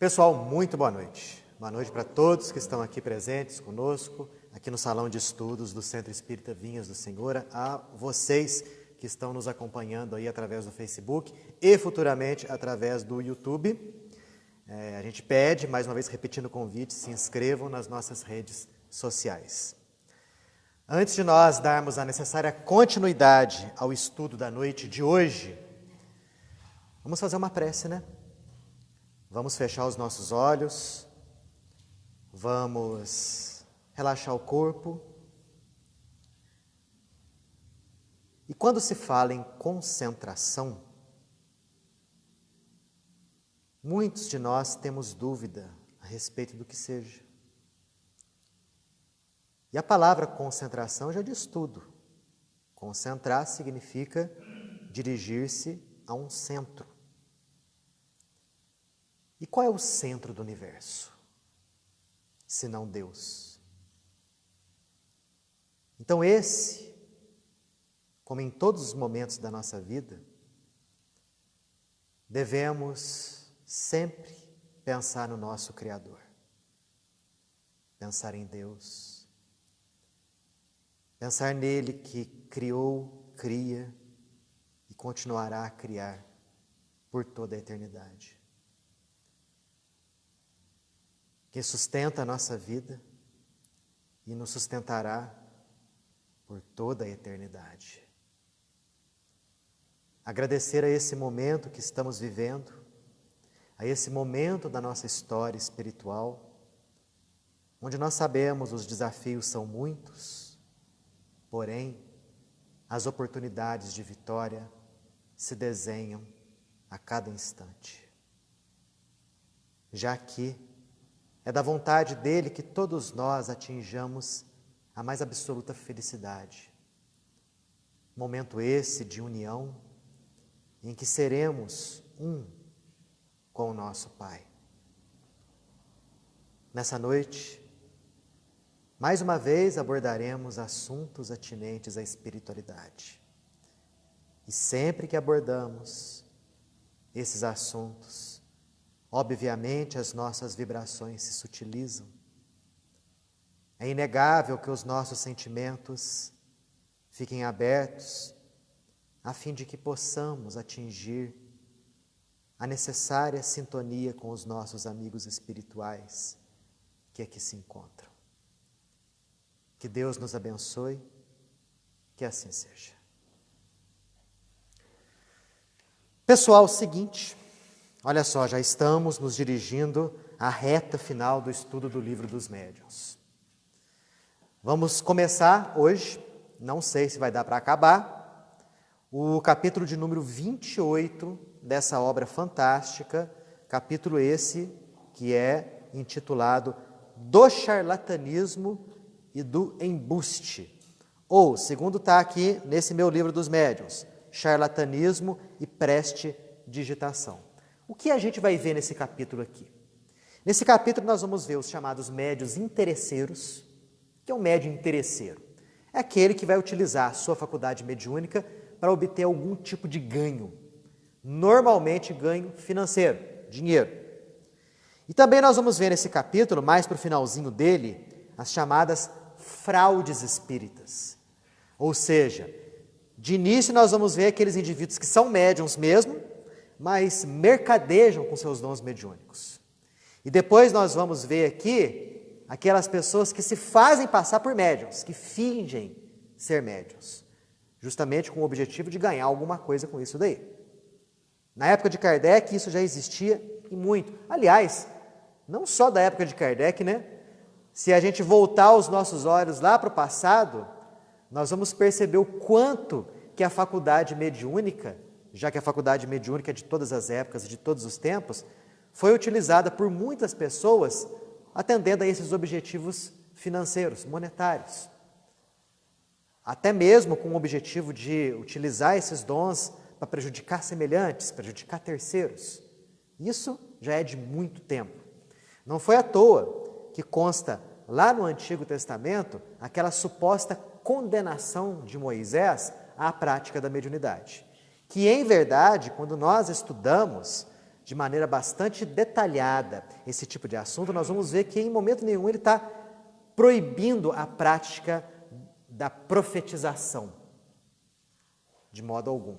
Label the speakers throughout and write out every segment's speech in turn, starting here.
Speaker 1: Pessoal, muito boa noite. Boa noite para todos que estão aqui presentes conosco, aqui no Salão de Estudos do Centro Espírita Vinhas do Senhor, a vocês que estão nos acompanhando aí através do Facebook e futuramente através do YouTube. A gente pede, mais uma vez repetindo o convite, se inscrevam nas nossas redes sociais. Antes de nós darmos a necessária continuidade ao estudo da noite de hoje, vamos fazer uma prece, né? Vamos fechar os nossos olhos, vamos relaxar o corpo. E quando se fala em concentração, muitos de nós temos dúvida a respeito do que seja. E a palavra concentração já diz tudo. Concentrar significa dirigir-se a um centro. E qual é o centro do universo, senão Deus? Então esse, como em todos os momentos da nossa vida, devemos sempre pensar no nosso Criador, pensar em Deus, pensar nele que criou, cria e continuará a criar por toda a eternidade. Que sustenta a nossa vida e nos sustentará por toda a eternidade. Agradecer a esse momento que estamos vivendo, a esse momento da nossa história espiritual, onde nós sabemos os desafios são muitos, porém, as oportunidades de vitória se desenham a cada instante. Já que é da vontade dele que todos nós atinjamos a mais absoluta felicidade. Momento esse de união, em que seremos um com o nosso Pai. Nessa noite, mais uma vez abordaremos assuntos atinentes à espiritualidade. E sempre que abordamos esses assuntos, obviamente as nossas vibrações se sutilizam. É inegável que os nossos sentimentos fiquem abertos, a fim de que possamos atingir a necessária sintonia com os nossos amigos espirituais que aqui se encontram. Que Deus nos abençoe, que assim seja. Pessoal, seguinte, olha só, já estamos nos dirigindo à reta final do estudo do Livro dos Médiuns. Vamos começar hoje, não sei se vai dar para acabar, o capítulo de número 28 dessa obra fantástica, capítulo esse que é intitulado Do Charlatanismo e do Embuste, ou, segundo está aqui nesse meu Livro dos Médiuns, Charlatanismo e Prestidigitação. O que a gente vai ver nesse capítulo aqui? Nesse capítulo nós vamos ver os chamados médiuns interesseiros. O que é um médium interesseiro? É aquele que vai utilizar a sua faculdade mediúnica para obter algum tipo de ganho. Normalmente ganho financeiro, dinheiro. E também nós vamos ver nesse capítulo, mais para o finalzinho dele, as chamadas fraudes espíritas. Ou seja, de início nós vamos ver aqueles indivíduos que são médiuns mesmo, mas mercadejam com seus dons mediúnicos. E depois nós vamos ver aqui aquelas pessoas que se fazem passar por médiuns, que fingem ser médiuns, justamente com o objetivo de ganhar alguma coisa com isso daí. Na época de Kardec isso já existia e muito. Aliás, não só da época de Kardec, né? Se a gente voltar os nossos olhos lá para o passado, nós vamos perceber o quanto que a faculdade mediúnica, já que a faculdade mediúnica é de todas as épocas e de todos os tempos, foi utilizada por muitas pessoas atendendo a esses objetivos financeiros, monetários. Até mesmo com o objetivo de utilizar esses dons para prejudicar semelhantes, prejudicar terceiros. Isso já é de muito tempo. Não foi à toa que consta lá no Antigo Testamento aquela suposta condenação de Moisés à prática da mediunidade. Que, em verdade, quando nós estudamos de maneira bastante detalhada esse tipo de assunto, nós vamos ver que em momento nenhum ele está proibindo a prática da profetização, de modo algum.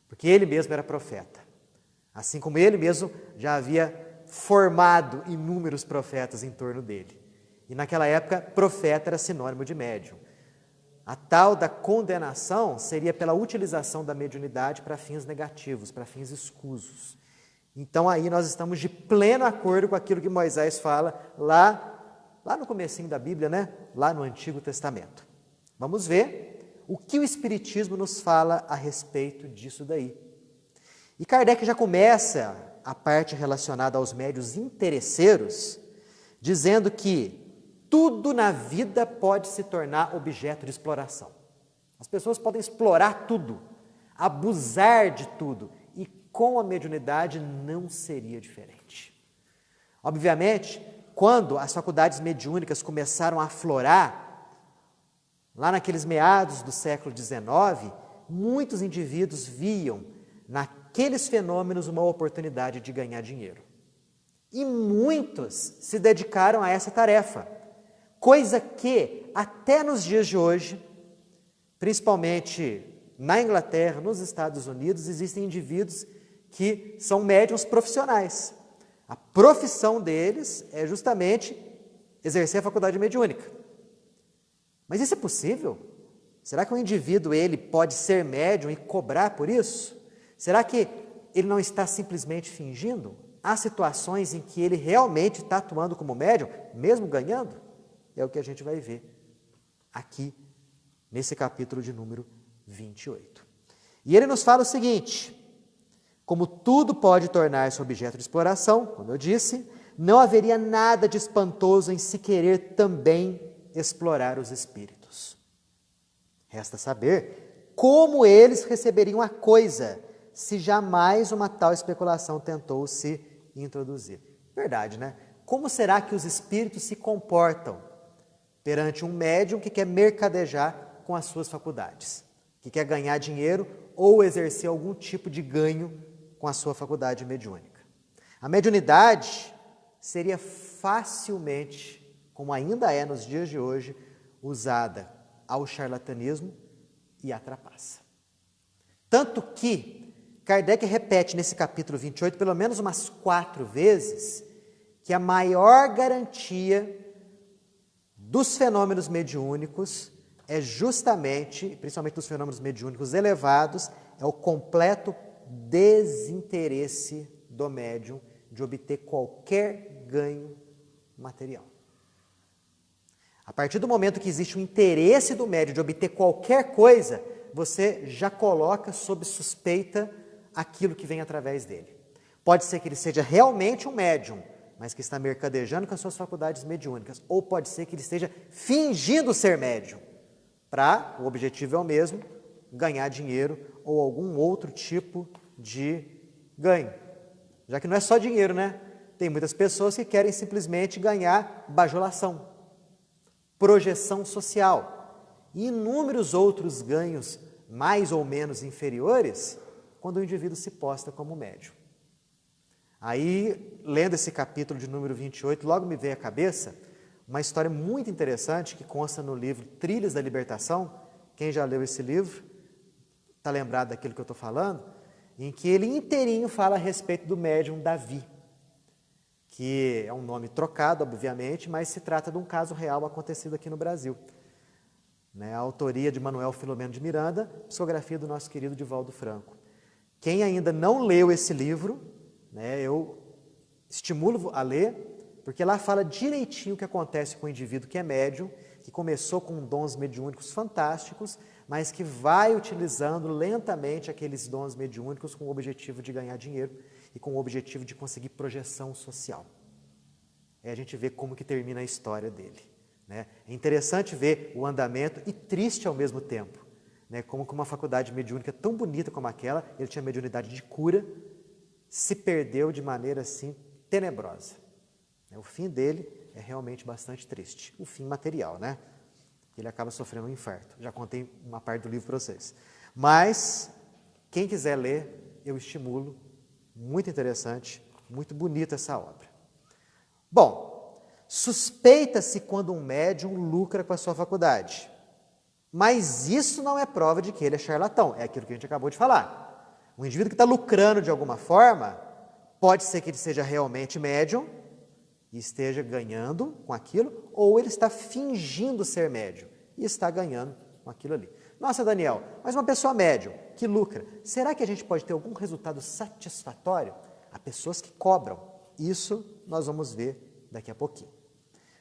Speaker 1: Porque ele mesmo era profeta. Assim como ele mesmo já havia formado inúmeros profetas em torno dele. E naquela época, profeta era sinônimo de médium. A tal da condenação seria pela utilização da mediunidade para fins negativos, para fins escusos. Então aí nós estamos de pleno acordo com aquilo que Moisés fala lá no comecinho da Bíblia, né? Lá no Antigo Testamento. Vamos ver o que o Espiritismo nos fala a respeito disso daí. E Kardec já começa a parte relacionada aos médiuns interesseiros, dizendo que tudo na vida pode se tornar objeto de exploração. As pessoas podem explorar tudo, abusar de tudo, e com a mediunidade não seria diferente. Obviamente, quando as faculdades mediúnicas começaram a aflorar, lá naqueles meados do século XIX, muitos indivíduos viam naqueles fenômenos uma oportunidade de ganhar dinheiro. E muitos se dedicaram a essa tarefa, coisa que, até nos dias de hoje, principalmente na Inglaterra, nos Estados Unidos, existem indivíduos que são médiuns profissionais. A profissão deles é justamente exercer a faculdade mediúnica. Mas isso é possível? Será que um indivíduo ele pode ser médium e cobrar por isso? Será que ele não está simplesmente fingindo? Há situações em que ele realmente está atuando como médium, mesmo ganhando? É o que a gente vai ver aqui nesse capítulo de número 28. E ele nos fala o seguinte: como tudo pode tornar-se objeto de exploração, como eu disse, não haveria nada de espantoso em se querer também explorar os espíritos. Resta saber como eles receberiam a coisa se jamais uma tal especulação tentou se introduzir. Verdade, né? Como será que os espíritos se comportam perante um médium que quer mercadejar com as suas faculdades, que quer ganhar dinheiro ou exercer algum tipo de ganho com a sua faculdade mediúnica? A mediunidade seria facilmente, como ainda é nos dias de hoje, usada ao charlatanismo e à trapaça. Tanto que Kardec repete nesse capítulo 28, pelo menos umas 4 vezes, que a maior garantia dos fenômenos mediúnicos é justamente, principalmente dos fenômenos mediúnicos elevados, é o completo desinteresse do médium de obter qualquer ganho material. A partir do momento que existe um interesse do médium de obter qualquer coisa, você já coloca sob suspeita aquilo que vem através dele. Pode ser que ele seja realmente um médium, mas que está mercadejando com as suas faculdades mediúnicas, ou pode ser que ele esteja fingindo ser médium, o objetivo é o mesmo, ganhar dinheiro ou algum outro tipo de ganho. Já que não é só dinheiro, né? Tem muitas pessoas que querem simplesmente ganhar bajulação, projeção social e inúmeros outros ganhos mais ou menos inferiores quando o indivíduo se posta como médium. Aí, lendo esse capítulo de número 28, logo me veio à cabeça uma história muito interessante que consta no livro Trilhas da Libertação. Quem já leu esse livro está lembrado daquilo que eu estou falando, em que ele inteirinho fala a respeito do médium Davi, que é um nome trocado, obviamente, mas se trata de um caso real acontecido aqui no Brasil. A autoria de Manuel Filomeno de Miranda, psicografia do nosso querido Divaldo Franco. Quem ainda não leu esse livro, eu estimulo a ler, porque lá fala direitinho o que acontece com o indivíduo que é médium, que começou com dons mediúnicos fantásticos, mas que vai utilizando lentamente aqueles dons mediúnicos com o objetivo de ganhar dinheiro e com o objetivo de conseguir projeção social. Aí a gente vê como que termina a história dele. É interessante ver o andamento e triste ao mesmo tempo, como que uma faculdade mediúnica tão bonita como aquela, ele tinha mediunidade de cura, se perdeu de maneira assim tenebrosa. O fim dele é realmente bastante triste, o fim material, ele acaba sofrendo um infarto. Já contei uma parte do livro para vocês. Mas, quem quiser ler, eu estimulo Muito interessante, muito bonita essa obra. Bom, suspeita-se quando um médium lucra com a sua faculdade. Mas isso não é prova de que ele é charlatão, é aquilo que a gente acabou de falar. O indivíduo que está lucrando de alguma forma, pode ser que ele seja realmente médium e esteja ganhando com aquilo, ou ele está fingindo ser médium e está ganhando com aquilo ali. Nossa, Daniel, mas uma pessoa médium que lucra, será que a gente pode ter algum resultado satisfatório? Há pessoas que cobram. Isso nós vamos ver daqui a pouquinho.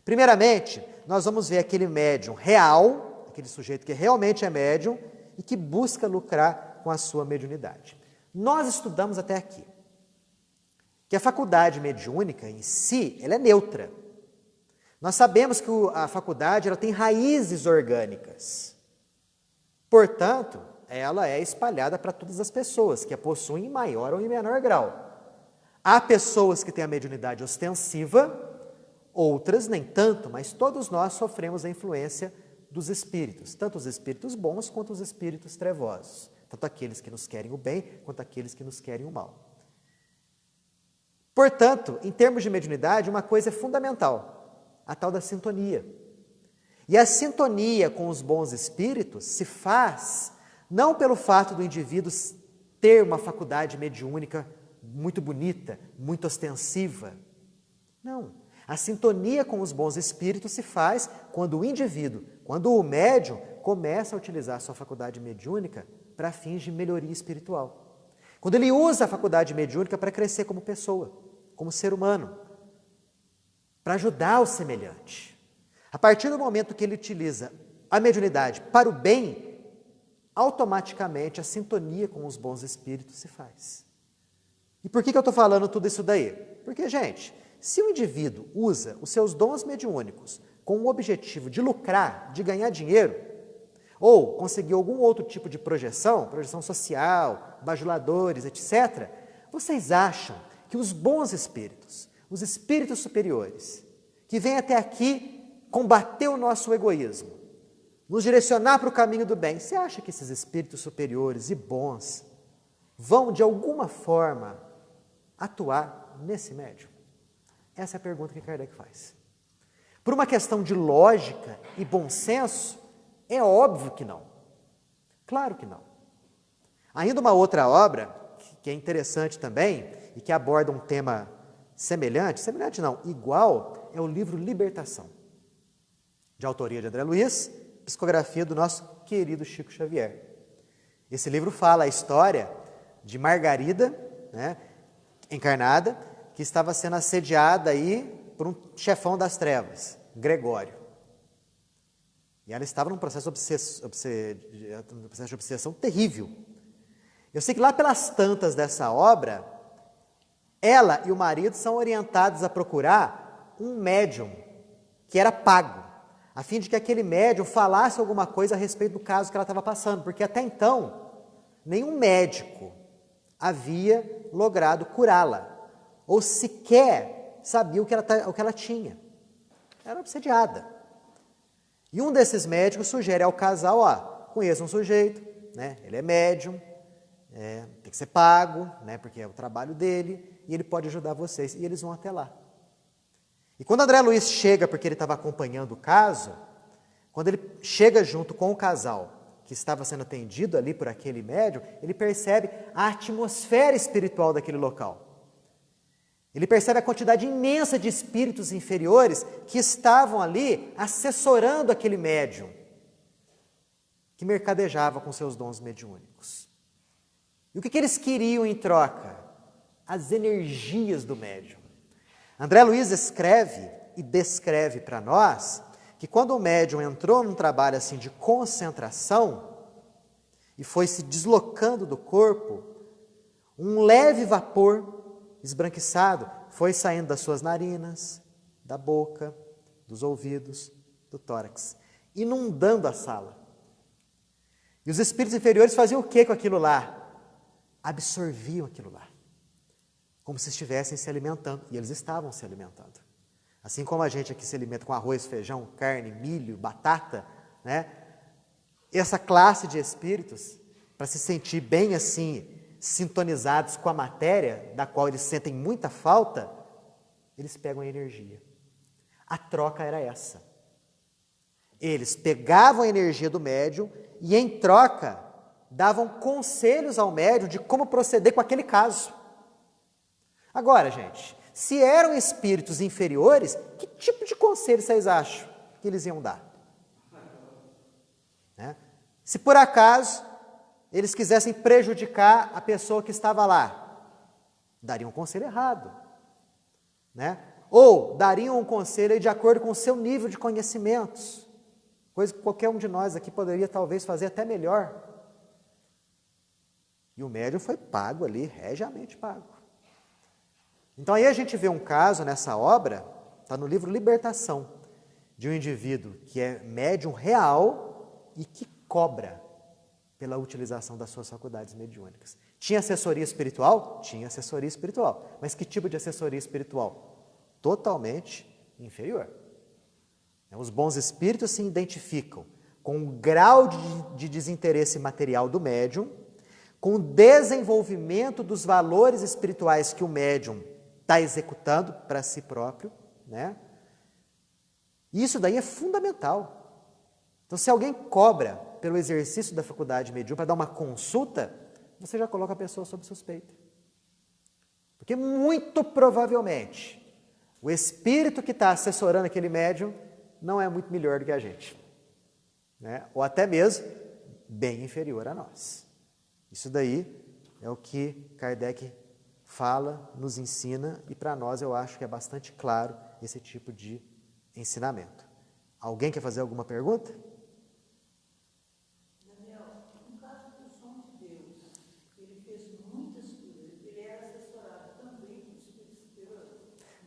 Speaker 1: Primeiramente, nós vamos ver aquele médium real, aquele sujeito que realmente é médium e que busca lucrar com a sua mediunidade. Nós estudamos até aqui que a faculdade mediúnica em si, ela é neutra. Nós sabemos que a faculdade ela tem raízes orgânicas. Portanto, ela é espalhada para todas as pessoas que a possuem em maior ou em menor grau. Há pessoas que têm a mediunidade ostensiva, outras nem tanto, mas todos nós sofremos a influência dos espíritos, tanto os espíritos bons quanto os espíritos trevosos, tanto aqueles que nos querem o bem quanto aqueles que nos querem o mal. Portanto, em termos de mediunidade, uma coisa é fundamental, a tal da sintonia. E a sintonia com os bons espíritos se faz não pelo fato do indivíduo ter uma faculdade mediúnica muito bonita, muito ostensiva. Não. A sintonia com os bons espíritos se faz quando o indivíduo, quando o médium, começa a utilizar a sua faculdade mediúnica para fins de melhoria espiritual. Quando ele usa a faculdade mediúnica para crescer como pessoa, como ser humano, para ajudar o semelhante. A partir do momento que ele utiliza a mediunidade para o bem, automaticamente a sintonia com os bons espíritos se faz. E por que eu estou falando tudo isso daí? Porque, gente, se o indivíduo usa os seus dons mediúnicos com o objetivo de lucrar, de ganhar dinheiro, ou conseguir algum outro tipo de projeção social, bajuladores, etc., vocês acham que os bons espíritos, os espíritos superiores, que vêm até aqui combater o nosso egoísmo, nos direcionar para o caminho do bem, você acha que esses espíritos superiores e bons vão, de alguma forma, atuar nesse médium? Essa é a pergunta que Kardec faz. Por uma questão de lógica e bom senso, é óbvio que não. Claro que não. Ainda uma outra obra, que é interessante também, e que aborda um tema semelhante não, igual, é o livro Libertação, de autoria de André Luiz, psicografia do nosso querido Chico Xavier. Esse livro fala a história de Margarida, encarnada, que estava sendo assediada aí por um chefão das trevas, Gregório. E ela estava num processo de obsessão terrível. Eu sei que lá pelas tantas dessa obra, ela e o marido são orientados a procurar um médium que era pago, a fim de que aquele médium falasse alguma coisa a respeito do caso que ela estava passando, porque até então, nenhum médico havia logrado curá-la, ou sequer sabia o que ela tinha. Era obsediada. E um desses médicos sugere ao casal, conheça um sujeito, ele é médium, tem que ser pago, porque é o trabalho dele, e ele pode ajudar vocês. E eles vão até lá. E quando André Luiz chega, porque ele estava acompanhando o caso, quando ele chega junto com o casal que estava sendo atendido ali por aquele médium, ele percebe a atmosfera espiritual daquele local. Ele percebe a quantidade imensa de espíritos inferiores que estavam ali assessorando aquele médium, que mercadejava com seus dons mediúnicos. E o que eles queriam em troca? As energias do médium. André Luiz escreve e descreve para nós que quando o médium entrou num trabalho assim de concentração e foi se deslocando do corpo, um leve vapor esbranquiçado foi saindo das suas narinas, da boca, dos ouvidos, do tórax, inundando a sala. E os espíritos inferiores faziam o que com aquilo lá? Absorviam aquilo lá, como se estivessem se alimentando, e eles estavam se alimentando. Assim como a gente aqui se alimenta com arroz, feijão, carne, milho, batata, essa classe de espíritos, para se sentir bem assim, sintonizados com a matéria, da qual eles sentem muita falta, eles pegam a energia. A troca era essa. Eles pegavam a energia do médium e, em troca, davam conselhos ao médium de como proceder com aquele caso. Agora, gente, se eram espíritos inferiores, que tipo de conselho vocês acham que eles iam dar? Né? Se por acaso eles quisessem prejudicar a pessoa que estava lá, dariam um conselho errado. Né? Ou dariam um conselho de acordo com o seu nível de conhecimentos, coisa que qualquer um de nós aqui poderia talvez fazer até melhor. E o médium foi pago ali, regiamente pago. Então aí a gente vê um caso nessa obra, está no livro Libertação, de um indivíduo que é médium real e que cobra pela utilização das suas faculdades mediúnicas. Tinha assessoria espiritual? Tinha assessoria espiritual. Mas que tipo de assessoria espiritual? Totalmente inferior. Os bons espíritos se identificam com o grau de desinteresse material do médium, com o desenvolvimento dos valores espirituais que o médium está executando para si próprio, né? Isso daí é fundamental. Então, se alguém cobra pelo exercício da faculdade mediúnica para dar uma consulta, você já coloca a pessoa sob suspeita. Porque muito provavelmente o espírito que está assessorando aquele médium não é muito melhor do que a gente, né? Ou até mesmo bem inferior a nós. Isso daí é o que Kardec fala, nos ensina, e para nós eu acho que é bastante claro esse tipo de ensinamento. Alguém quer fazer alguma pergunta?
Speaker 2: Daniel, no caso do João de Deus, ele fez muitas coisas, ele era assessorado também por espírito superior,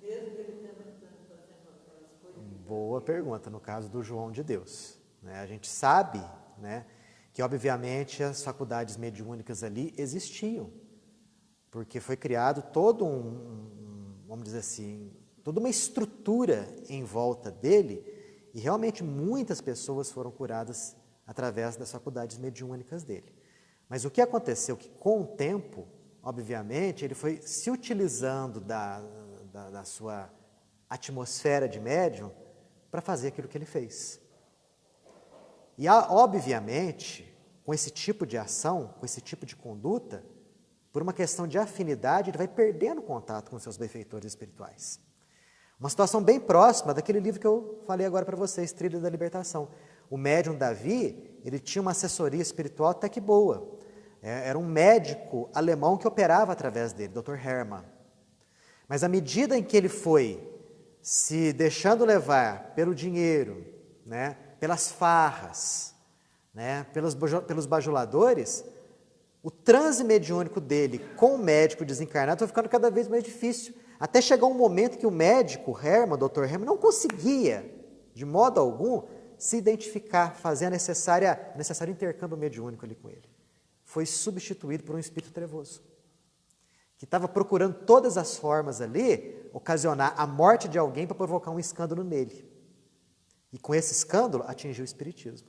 Speaker 2: mesmo ele tendo fazendo aquelas coisas.
Speaker 1: Boa pergunta, no caso do João de Deus. Né? A gente sabe, né, que obviamente as faculdades mediúnicas ali existiam, porque foi criado todo vamos dizer assim, toda uma estrutura em volta dele, e realmente muitas pessoas foram curadas através das faculdades mediúnicas dele. Mas o que aconteceu? Que com o tempo, obviamente, ele foi se utilizando da sua atmosfera de médium para fazer aquilo que ele fez. E, obviamente, com esse tipo de ação, com esse tipo de conduta, por uma questão de afinidade, ele vai perdendo contato com seus benfeitores espirituais. Uma situação bem próxima daquele livro que eu falei agora para vocês, Trilha da Libertação. O médium Davi, ele tinha uma assessoria espiritual até que boa. Era um médico alemão que operava através dele, Dr. Hermann. Mas à medida em que ele foi se deixando levar pelo dinheiro, né, pelas farras, né, pelos bajuladores, o transe mediúnico dele com o médico desencarnado foi ficando cada vez mais difícil, até chegar um momento que o médico Hermann, Dr. Hermann, não conseguia, de modo algum, se identificar, fazer o necessário intercâmbio mediúnico ali com ele. Foi substituído por um espírito trevoso, que estava procurando todas as formas ali, ocasionar a morte de alguém para provocar um escândalo nele. E com esse escândalo, atingiu o espiritismo.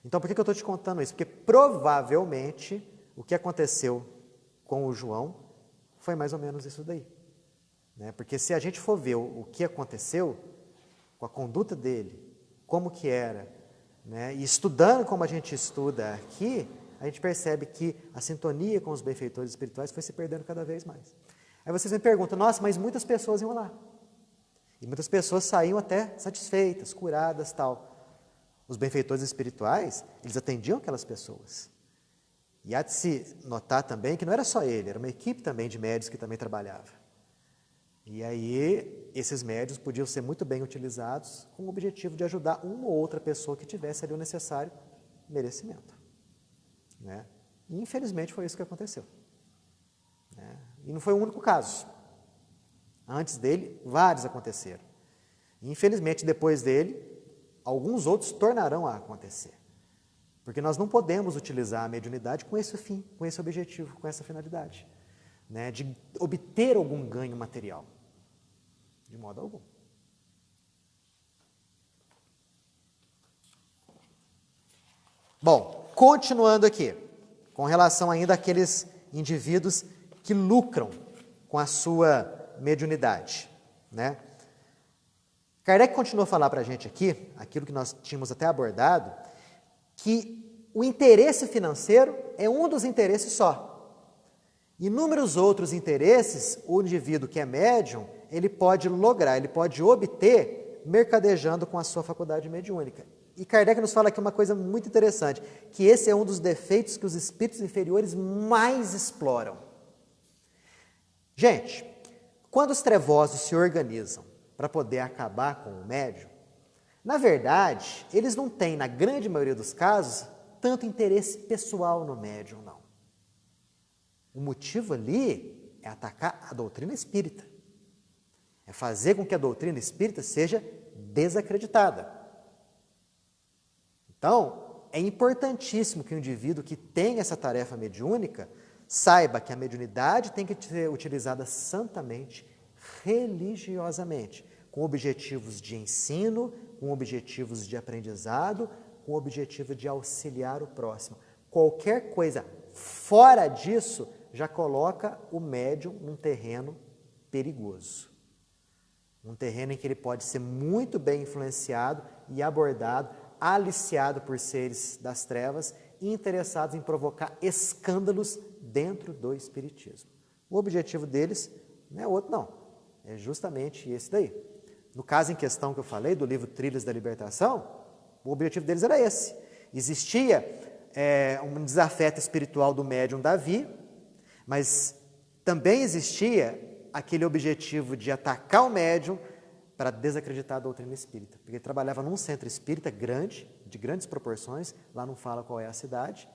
Speaker 1: Então, por que eu estou te contando isso? Porque provavelmente o que aconteceu com o João foi mais ou menos isso daí. Né? Porque se a gente for ver o que aconteceu com a conduta dele, como que era, né? E estudando como a gente estuda aqui, a gente percebe que a sintonia com os benfeitores espirituais foi se perdendo cada vez mais. Aí vocês me perguntam, nossa, mas muitas pessoas iam lá. E muitas pessoas saíam até satisfeitas, curadas, tal. Os benfeitores espirituais, eles atendiam aquelas pessoas. E há de se notar também que não era só ele, era uma equipe também de médios que também trabalhava. E aí, esses médios podiam ser muito bem utilizados com o objetivo de ajudar uma ou outra pessoa que tivesse ali o necessário merecimento. Né? E, infelizmente, foi isso que aconteceu. Né? E não foi o único caso. Antes dele, vários aconteceram. E, infelizmente, depois dele, alguns outros tornarão a acontecer. Porque nós não podemos utilizar a mediunidade com esse fim, com esse objetivo, com essa finalidade, né, de obter algum ganho material. De modo algum. Bom, continuando aqui, com relação ainda àqueles indivíduos que lucram com a sua mediunidade, né? Kardec continuou a falar para a gente aqui, aquilo que nós tínhamos até abordado, que o interesse financeiro é um dos interesses só. Inúmeros outros interesses, o indivíduo que é médium, ele pode lograr, ele pode obter mercadejando com a sua faculdade mediúnica. E Kardec nos fala aqui uma coisa muito interessante, que esse é um dos defeitos que os espíritos inferiores mais exploram. Gente, quando os trevosos se organizam para poder acabar com o médium, na verdade, eles não têm, na grande maioria dos casos, tanto interesse pessoal no médium, não. O motivo ali é atacar a doutrina espírita. É fazer com que a doutrina espírita seja desacreditada. Então, é importantíssimo que o indivíduo que tem essa tarefa mediúnica saiba que a mediunidade tem que ser utilizada santamente, religiosamente, com objetivos de ensino, com objetivos de aprendizado, com o objetivo de auxiliar o próximo. Qualquer coisa fora disso já coloca o médium num terreno perigoso. Um terreno em que ele pode ser muito bem influenciado e abordado, aliciado por seres das trevas e interessados em provocar escândalos dentro do espiritismo. O objetivo deles não é outro, não. É justamente esse daí. No caso em questão que eu falei, do livro Trilhas da Libertação, o objetivo deles era esse. Existia um desafeto espiritual do médium Davi, mas também existia aquele objetivo de atacar o médium para desacreditar a doutrina espírita. Porque ele trabalhava num centro espírita grande, de grandes proporções, lá não fala qual é a cidade,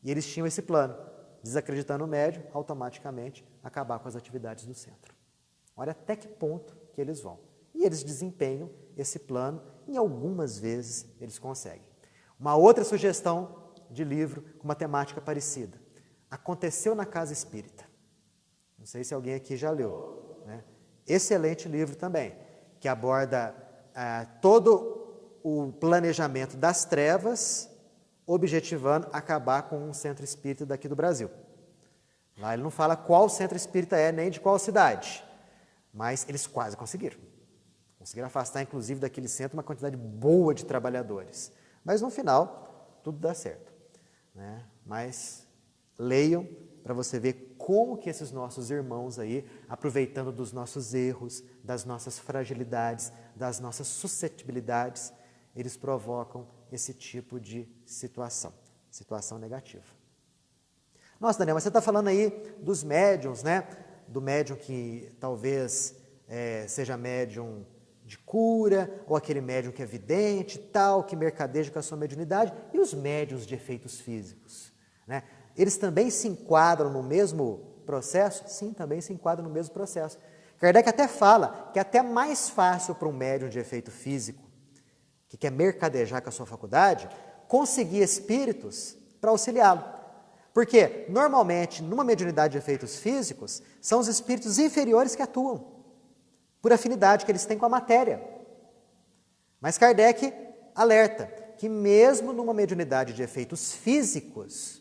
Speaker 1: e eles tinham esse plano, desacreditando o médium, automaticamente acabar com as atividades do centro. Olha até que ponto que eles vão. E eles desempenham esse plano, e algumas vezes eles conseguem. Uma outra sugestão de livro com uma temática parecida. Aconteceu na Casa Espírita. Não sei se alguém aqui já leu, né? Excelente livro também, que aborda todo o planejamento das trevas, objetivando acabar com um centro espírita daqui do Brasil. Lá ele não fala qual centro espírita é, nem de qual cidade, mas eles quase conseguiram. Conseguiram afastar, inclusive, daquele centro uma quantidade boa de trabalhadores. Mas, no final, tudo dá certo, né? Mas leiam para você ver como que esses nossos irmãos aí, aproveitando dos nossos erros, das nossas fragilidades, das nossas suscetibilidades, eles provocam esse tipo de situação negativa. Nossa, Daniel, mas você está falando aí dos médiums, né? Do médium que talvez seja médium de cura, ou aquele médium que é vidente, tal, que mercadeja com a sua mediunidade, e os médiuns de efeitos físicos, né? Eles também se enquadram no mesmo processo? Sim, também se enquadram no mesmo processo. Kardec até fala que é até mais fácil para um médium de efeito físico, que quer mercadejar com a sua faculdade, conseguir espíritos para auxiliá-lo. Porque, normalmente, numa mediunidade de efeitos físicos, são os espíritos inferiores que atuam, por afinidade que eles têm com a matéria. Mas Kardec alerta que mesmo numa mediunidade de efeitos físicos,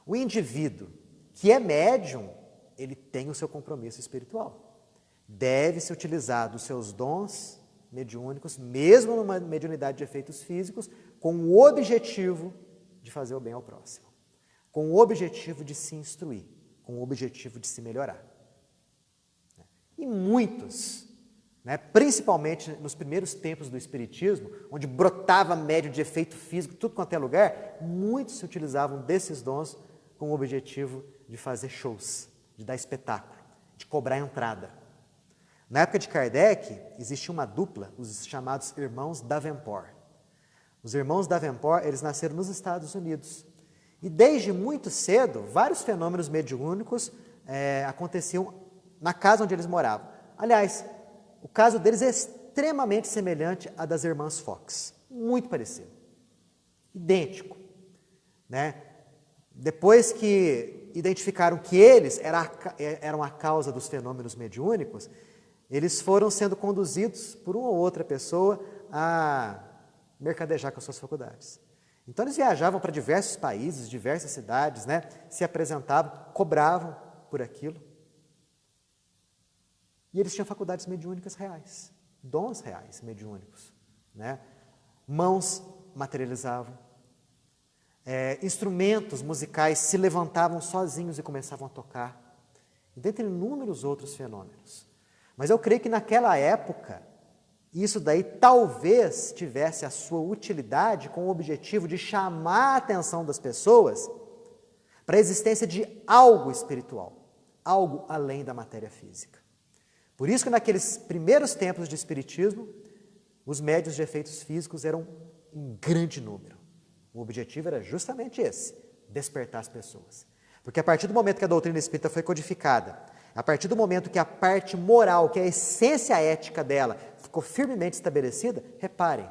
Speaker 1: o indivíduo que é médium, ele tem o seu compromisso espiritual. Deve-se utilizar dos seus dons mediúnicos, mesmo numa mediunidade de efeitos físicos, com o objetivo de fazer o bem ao próximo, com o objetivo de se instruir, com o objetivo de se melhorar. E muitos, né, principalmente nos primeiros tempos do Espiritismo, onde brotava médium de efeito físico, tudo quanto é lugar, muitos se utilizavam desses dons com o objetivo de fazer shows, de dar espetáculo, de cobrar entrada. Na época de Kardec, existia uma dupla, os chamados irmãos Davenport. Os irmãos Davenport, eles nasceram nos Estados Unidos. E desde muito cedo, vários fenômenos mediúnicos aconteciam na casa onde eles moravam. Aliás, o caso deles é extremamente semelhante à das irmãs Fox. Muito parecido. Idêntico, né? Depois que identificaram que eles eram a causa dos fenômenos mediúnicos, eles foram sendo conduzidos por uma ou outra pessoa a mercadejar com as suas faculdades. Então eles viajavam para diversos países, diversas cidades, né? Se apresentavam, cobravam por aquilo. E eles tinham faculdades mediúnicas reais, dons reais mediúnicos, né? Mãos materializavam, instrumentos musicais se levantavam sozinhos e começavam a tocar, dentre inúmeros outros fenômenos. Mas eu creio que naquela época, isso daí talvez tivesse a sua utilidade com o objetivo de chamar a atenção das pessoas para a existência de algo espiritual, algo além da matéria física. Por isso que naqueles primeiros tempos de espiritismo, os médiuns de efeitos físicos eram em grande número. O objetivo era justamente esse, despertar as pessoas. Porque a partir do momento que a doutrina espírita foi codificada, a partir do momento que a parte moral, que é a essência ética dela, ficou firmemente estabelecida, reparem,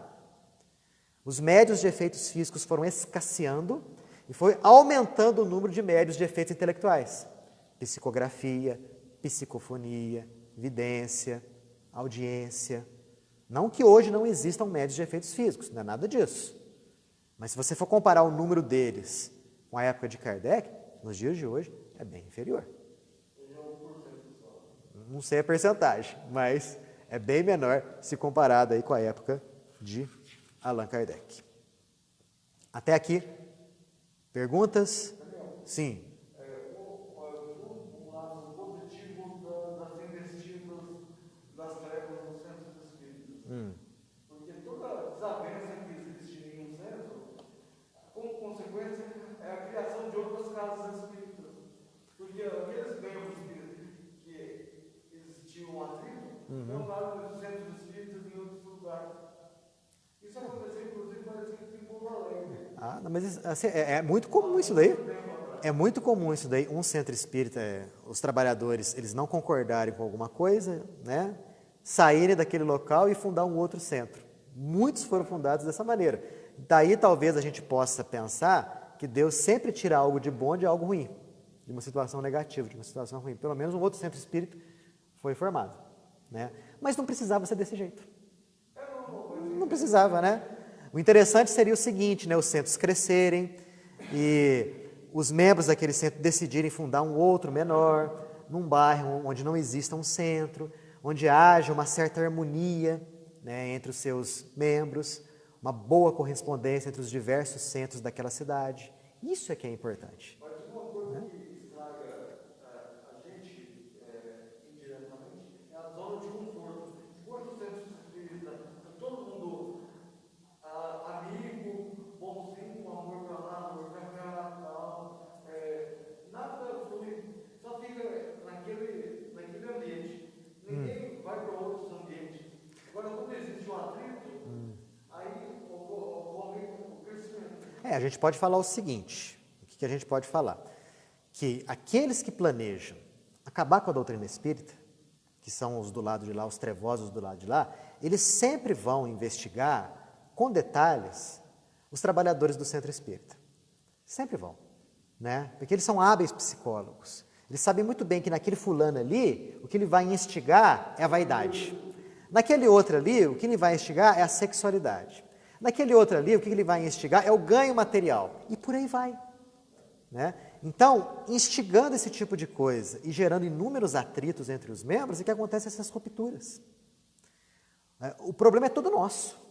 Speaker 1: os médiuns de efeitos físicos foram escasseando e foi aumentando o número de médiuns de efeitos intelectuais. Psicografia, psicofonia, vidência, audiência. Não que hoje não existam médiuns de efeitos físicos, não é nada disso. Mas se você for comparar o número deles com a época de Kardec, nos dias de hoje, é bem inferior. Não sei a percentagem, mas é bem menor se comparado aí com a época de Allan Kardec. Até aqui, perguntas? Sim.
Speaker 3: Um lado positivo das investidas das trevas nos centros espíritas. Porque toda desavença que existe em um centro, como consequência, é a criação de outras casas espíritas. Porque aqueles membros que existiam um atrito, levaram os centros espíritas em outros lugares. Isso aconteceu, inclusive, parece que em Pouso Alegre.
Speaker 1: Não, mas assim, é muito comum isso daí. É muito comum isso daí. Um centro espírita, os trabalhadores, eles não concordarem com alguma coisa, né? Saírem daquele local e fundar um outro centro. Muitos foram fundados dessa maneira. Daí talvez a gente possa pensar que Deus sempre tira algo de bom de algo ruim, de uma situação negativa, de uma situação ruim. Pelo menos um outro centro espírita foi formado, né? Mas não precisava ser desse jeito. Não precisava, né? O interessante seria o seguinte, né? Os centros crescerem e os membros daquele centro decidirem fundar um outro menor, num bairro onde não exista um centro, onde haja uma certa harmonia, né, entre os seus membros, uma boa correspondência entre os diversos centros daquela cidade. Isso é que é importante.
Speaker 3: Mas uma coisa que estraga a gente indiretamente é a zona de conforto. Quantos centros espíritas, todo mundo amigo, bonzinho, amor pra lá, amor pra cá, tal, nada flui, só fica naquele ambiente. Ninguém vai para outros ambientes. Agora, quando existe um atrito, aí ocorre o crescimento.
Speaker 1: A gente pode falar o seguinte, o que a gente pode falar? Que aqueles que planejam acabar com a doutrina espírita, que são os do lado de lá, os trevosos do lado de lá, eles sempre vão investigar com detalhes os trabalhadores do centro espírita. Sempre vão, né? Porque eles são hábeis psicólogos. Eles sabem muito bem que naquele fulano ali, o que ele vai instigar é a vaidade. Naquele outro ali, o que ele vai instigar é a sexualidade. Naquele outro ali, o que ele vai instigar é o ganho material. E por aí vai, né? Então, instigando esse tipo de coisa e gerando inúmeros atritos entre os membros, é que acontecem essas rupturas. O problema é todo nosso.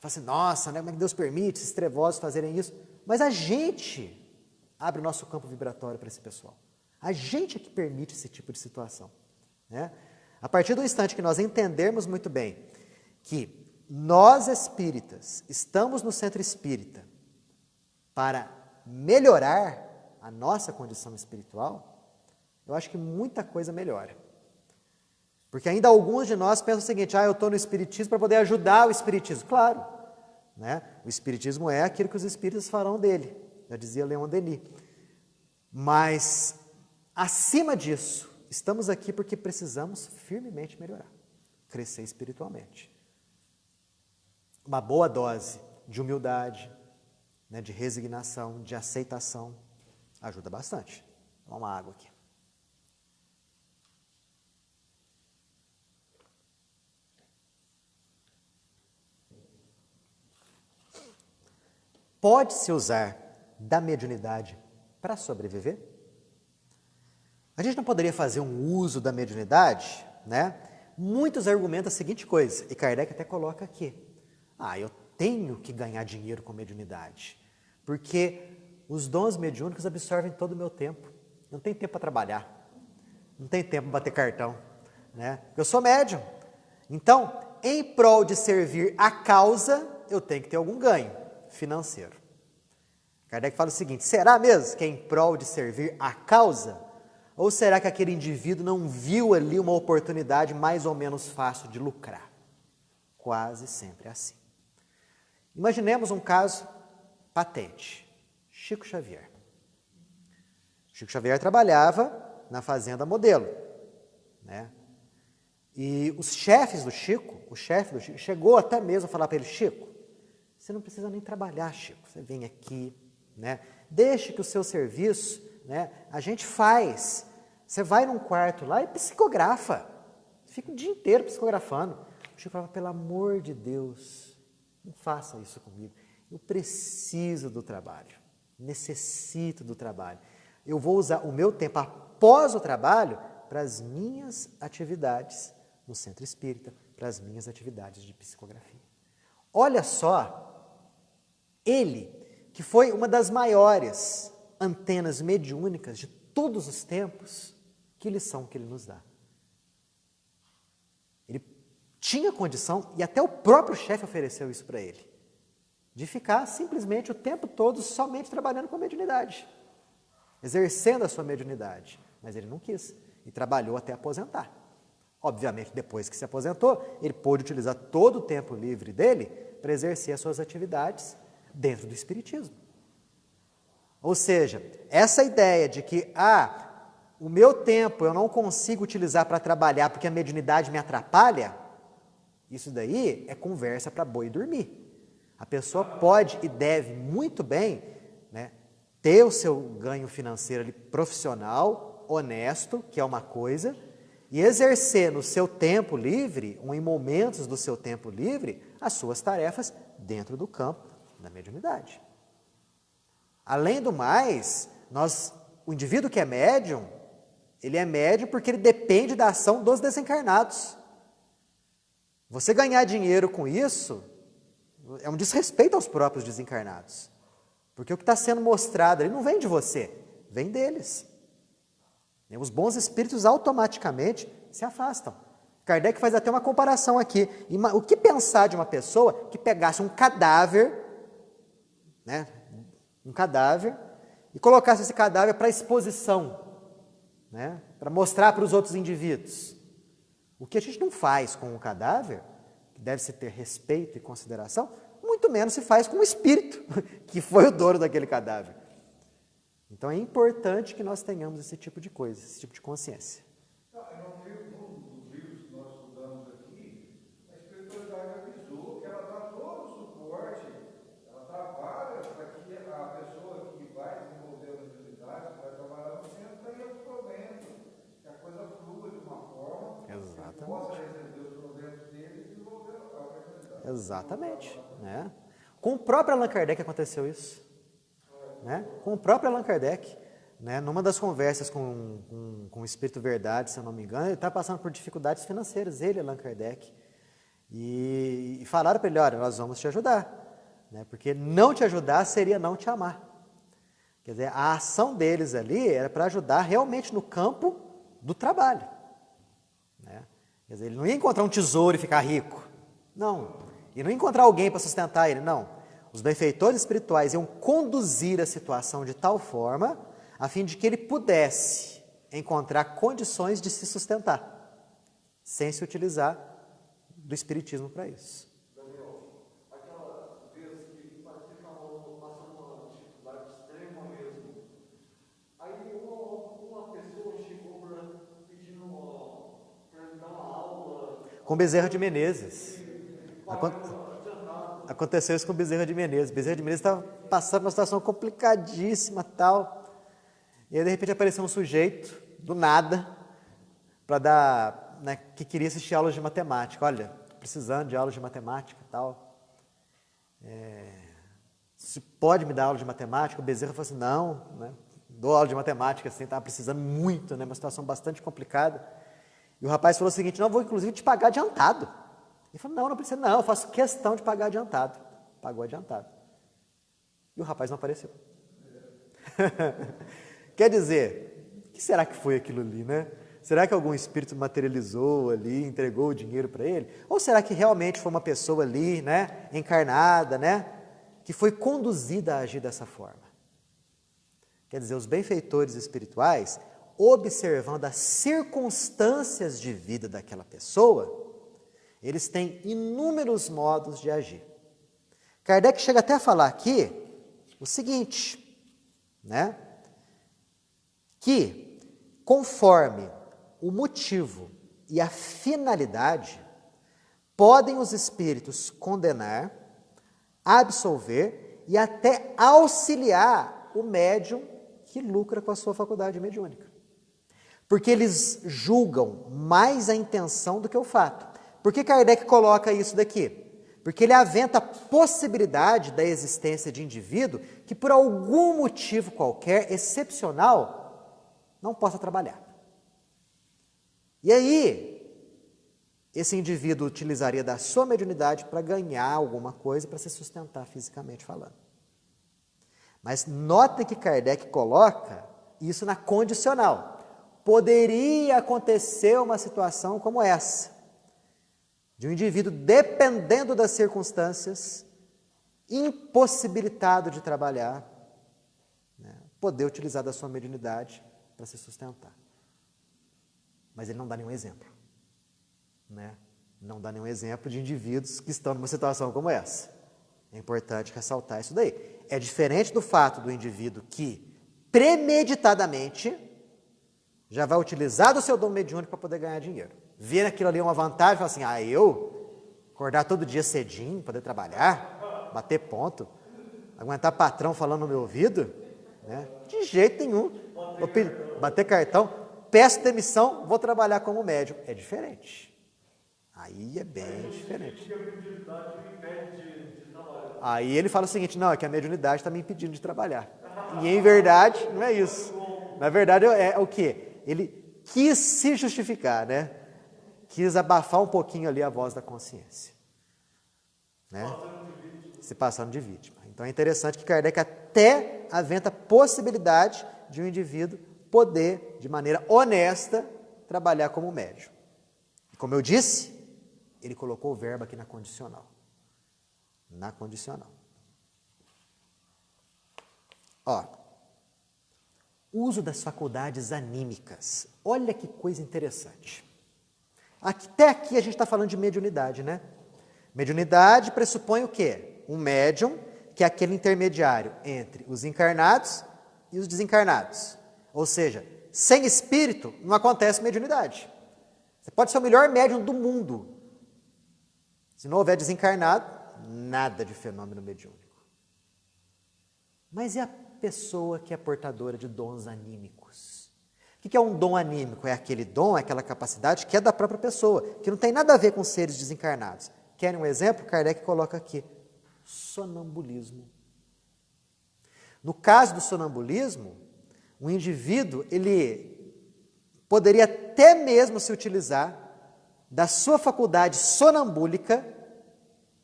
Speaker 1: Fala assim, nossa, né, como é que Deus permite esses trevosos fazerem isso? Mas a gente abre o nosso campo vibratório para esse pessoal. A gente é que permite esse tipo de situação, né? A partir do instante que nós entendermos muito bem que nós espíritas estamos no centro espírita para melhorar a nossa condição espiritual, eu acho que muita coisa melhora. Porque ainda alguns de nós pensam o seguinte, eu estou no espiritismo para poder ajudar o espiritismo. Claro, né? O espiritismo é aquilo que os espíritas farão dele, já dizia Leon Denis. Mas, acima disso, estamos aqui porque precisamos firmemente melhorar, crescer espiritualmente. Uma boa dose de humildade, né, de resignação, de aceitação, ajuda bastante. Vou tomar uma água aqui. pode-se usar da mediunidade para sobreviver? A gente não poderia fazer um uso da mediunidade, né? Muitos argumentam a seguinte coisa, e Kardec até coloca aqui. Eu tenho que ganhar dinheiro com mediunidade, porque os dons mediúnicos absorvem todo o meu tempo. Não tem tempo para trabalhar, não tem tempo para bater cartão, né? Eu sou médium. Então, em prol de servir a causa, eu tenho que ter algum ganho financeiro. Kardec fala o seguinte, será mesmo que é em prol de servir a causa? Ou será que aquele indivíduo não viu ali uma oportunidade mais ou menos fácil de lucrar? Quase sempre é assim. Imaginemos um caso patente. Chico Xavier. Chico Xavier trabalhava na Fazenda Modelo, né? E os chefes do Chico, o chefe do Chico, chegou até mesmo a falar para ele, Chico, você não precisa nem trabalhar, Chico, você vem aqui, né? Deixe que o seu serviço, né, a gente faz. Você vai num quarto lá e psicografa, fica o dia inteiro psicografando. O Chico falava, pelo amor de Deus, não faça isso comigo, eu preciso do trabalho, necessito do trabalho. Eu vou usar o meu tempo após o trabalho para as minhas atividades no centro espírita, para as minhas atividades de psicografia. Olha só, ele, que foi uma das maiores antenas mediúnicas de todos os tempos, que lição que ele nos dá? Ele tinha condição, e até o próprio chefe ofereceu isso para ele, de ficar simplesmente o tempo todo somente trabalhando com a mediunidade, exercendo a sua mediunidade, mas ele não quis, e trabalhou até aposentar. Obviamente, depois que se aposentou, ele pôde utilizar todo o tempo livre dele para exercer as suas atividades dentro do espiritismo. Ou seja, essa ideia de que, o meu tempo eu não consigo utilizar para trabalhar porque a mediunidade me atrapalha, isso daí é conversa para boi dormir. A pessoa pode e deve muito bem, né, ter o seu ganho financeiro ali, profissional, honesto, que é uma coisa, e exercer no seu tempo livre, ou em momentos do seu tempo livre, as suas tarefas dentro do campo da mediunidade. Além do mais, o indivíduo que é médium, ele é médium porque ele depende da ação dos desencarnados. Você ganhar dinheiro com isso é um desrespeito aos próprios desencarnados. Porque o que está sendo mostrado ali não vem de você, vem deles. Os bons espíritos automaticamente se afastam. Kardec faz até uma comparação aqui. O que pensar de uma pessoa que pegasse um cadáver, né, e colocasse esse cadáver para exposição, né, para mostrar para os outros indivíduos? O que a gente não faz com o cadáver, que deve-se ter respeito e consideração, muito menos se faz com o espírito, que foi o dono daquele cadáver. Então é importante que nós tenhamos esse tipo de coisa, esse tipo de consciência.
Speaker 3: Num dos livros que nós estudamos aqui, a espiritualidade avisou que ela dá todo o suporte, ela trabalha para que a pessoa que vai desenvolver a mediunidade, que vai trabalhar no centro, tenha os proventos, que a coisa flua de uma forma que possa receber os proventos dele e desenvolver a mediunidade.
Speaker 1: Exatamente. Né? Com o próprio Allan Kardec aconteceu isso. Né? Com o próprio Allan Kardec, né? Numa das conversas com o Espírito Verdade, se eu não me engano, ele está passando por dificuldades financeiras, ele, Allan Kardec, e falaram para ele, olha, nós vamos te ajudar, né? Porque não te ajudar seria não te amar. Quer dizer, a ação deles ali era para ajudar realmente no campo do trabalho, né? Quer dizer, ele não ia encontrar um tesouro e ficar rico, não, e não ia encontrar alguém para sustentar ele, não. Os benfeitores espirituais iam conduzir a situação de tal forma a fim de que ele pudesse encontrar condições de se sustentar, sem se utilizar do espiritismo para isso.
Speaker 3: Daniel, aquela vez que parecia que estava passando uma dificuldade extrema mesmo, aí uma pessoa chegou pedindo para dar uma aula.
Speaker 1: Com Bezerra de Menezes. Aconteceu isso com Bezerra de Menezes. Bezerra de Menezes estava passando uma situação complicadíssima, tal. E aí, de repente, apareceu um sujeito, do nada, para dar, né, que queria assistir aulas de matemática. Olha, estou precisando de aulas de matemática, tal. Se pode me dar aula de matemática? O Bezerra falou assim, não, né? Dou aula de matemática, assim, estava precisando muito, né? Uma situação bastante complicada. E o rapaz falou o seguinte, não, vou inclusive te pagar adiantado. Ele falou, não precisa não, eu faço questão de pagar adiantado. Pagou adiantado. E o rapaz não apareceu. Quer dizer, o que será que foi aquilo ali, né? Será que algum espírito materializou ali, entregou o dinheiro para ele? Ou será que realmente foi uma pessoa ali, né, encarnada, né, que foi conduzida a agir dessa forma? Quer dizer, os benfeitores espirituais, observando as circunstâncias de vida daquela pessoa, eles têm inúmeros modos de agir. Kardec chega até a falar aqui o seguinte, né, que conforme o motivo e a finalidade, podem os espíritos condenar, absolver e até auxiliar o médium que lucra com a sua faculdade mediúnica. Porque eles julgam mais a intenção do que o fato. Por que Kardec coloca isso daqui? Porque ele aventa a possibilidade da existência de indivíduo que por algum motivo qualquer, excepcional, não possa trabalhar. E aí, esse indivíduo utilizaria da sua mediunidade para ganhar alguma coisa, para se sustentar fisicamente falando. Mas notem que Kardec coloca isso na condicional. Poderia acontecer uma situação como essa, de um indivíduo, dependendo das circunstâncias, impossibilitado de trabalhar, né, poder utilizar da sua mediunidade para se sustentar. Mas ele não dá nenhum exemplo, né? Não dá nenhum exemplo de indivíduos que estão numa situação como essa. É importante ressaltar isso daí. É diferente do fato do indivíduo que, premeditadamente, já vai utilizar do seu dom mediúnico para poder ganhar dinheiro. Ver aquilo ali uma vantagem, fala assim, eu acordar todo dia cedinho, poder trabalhar, bater ponto, aguentar patrão falando no meu ouvido, né? De jeito nenhum. Bater cartão, peço demissão, vou trabalhar como médium. É diferente. Aí é bem diferente. Aí ele fala o seguinte, não, é que a mediunidade está me impedindo de trabalhar. E em verdade, não é isso. Na verdade é o quê? Ele quis se justificar, né? Quis abafar um pouquinho ali a voz da consciência. Né? Se passando de vítima. Então é interessante que Kardec até aventa a possibilidade de um indivíduo poder, de maneira honesta, trabalhar como médium. E como eu disse, ele colocou o verbo aqui na condicional. Na condicional. Ó, uso das faculdades anímicas. Olha que coisa interessante. Até aqui a gente está falando de mediunidade, né? Mediunidade pressupõe o quê? Um médium, que é aquele intermediário entre os encarnados e os desencarnados. Ou seja, sem espírito não acontece mediunidade. Você pode ser o melhor médium do mundo. Se não houver desencarnado, nada de fenômeno mediúnico. Mas e a pessoa que é portadora de dons anímicos? O que é um dom anímico? É aquele dom, é aquela capacidade que é da própria pessoa, que não tem nada a ver com seres desencarnados. Querem um exemplo? Kardec coloca aqui. Sonambulismo. No caso do sonambulismo, o indivíduo, ele poderia até mesmo se utilizar da sua faculdade sonambúlica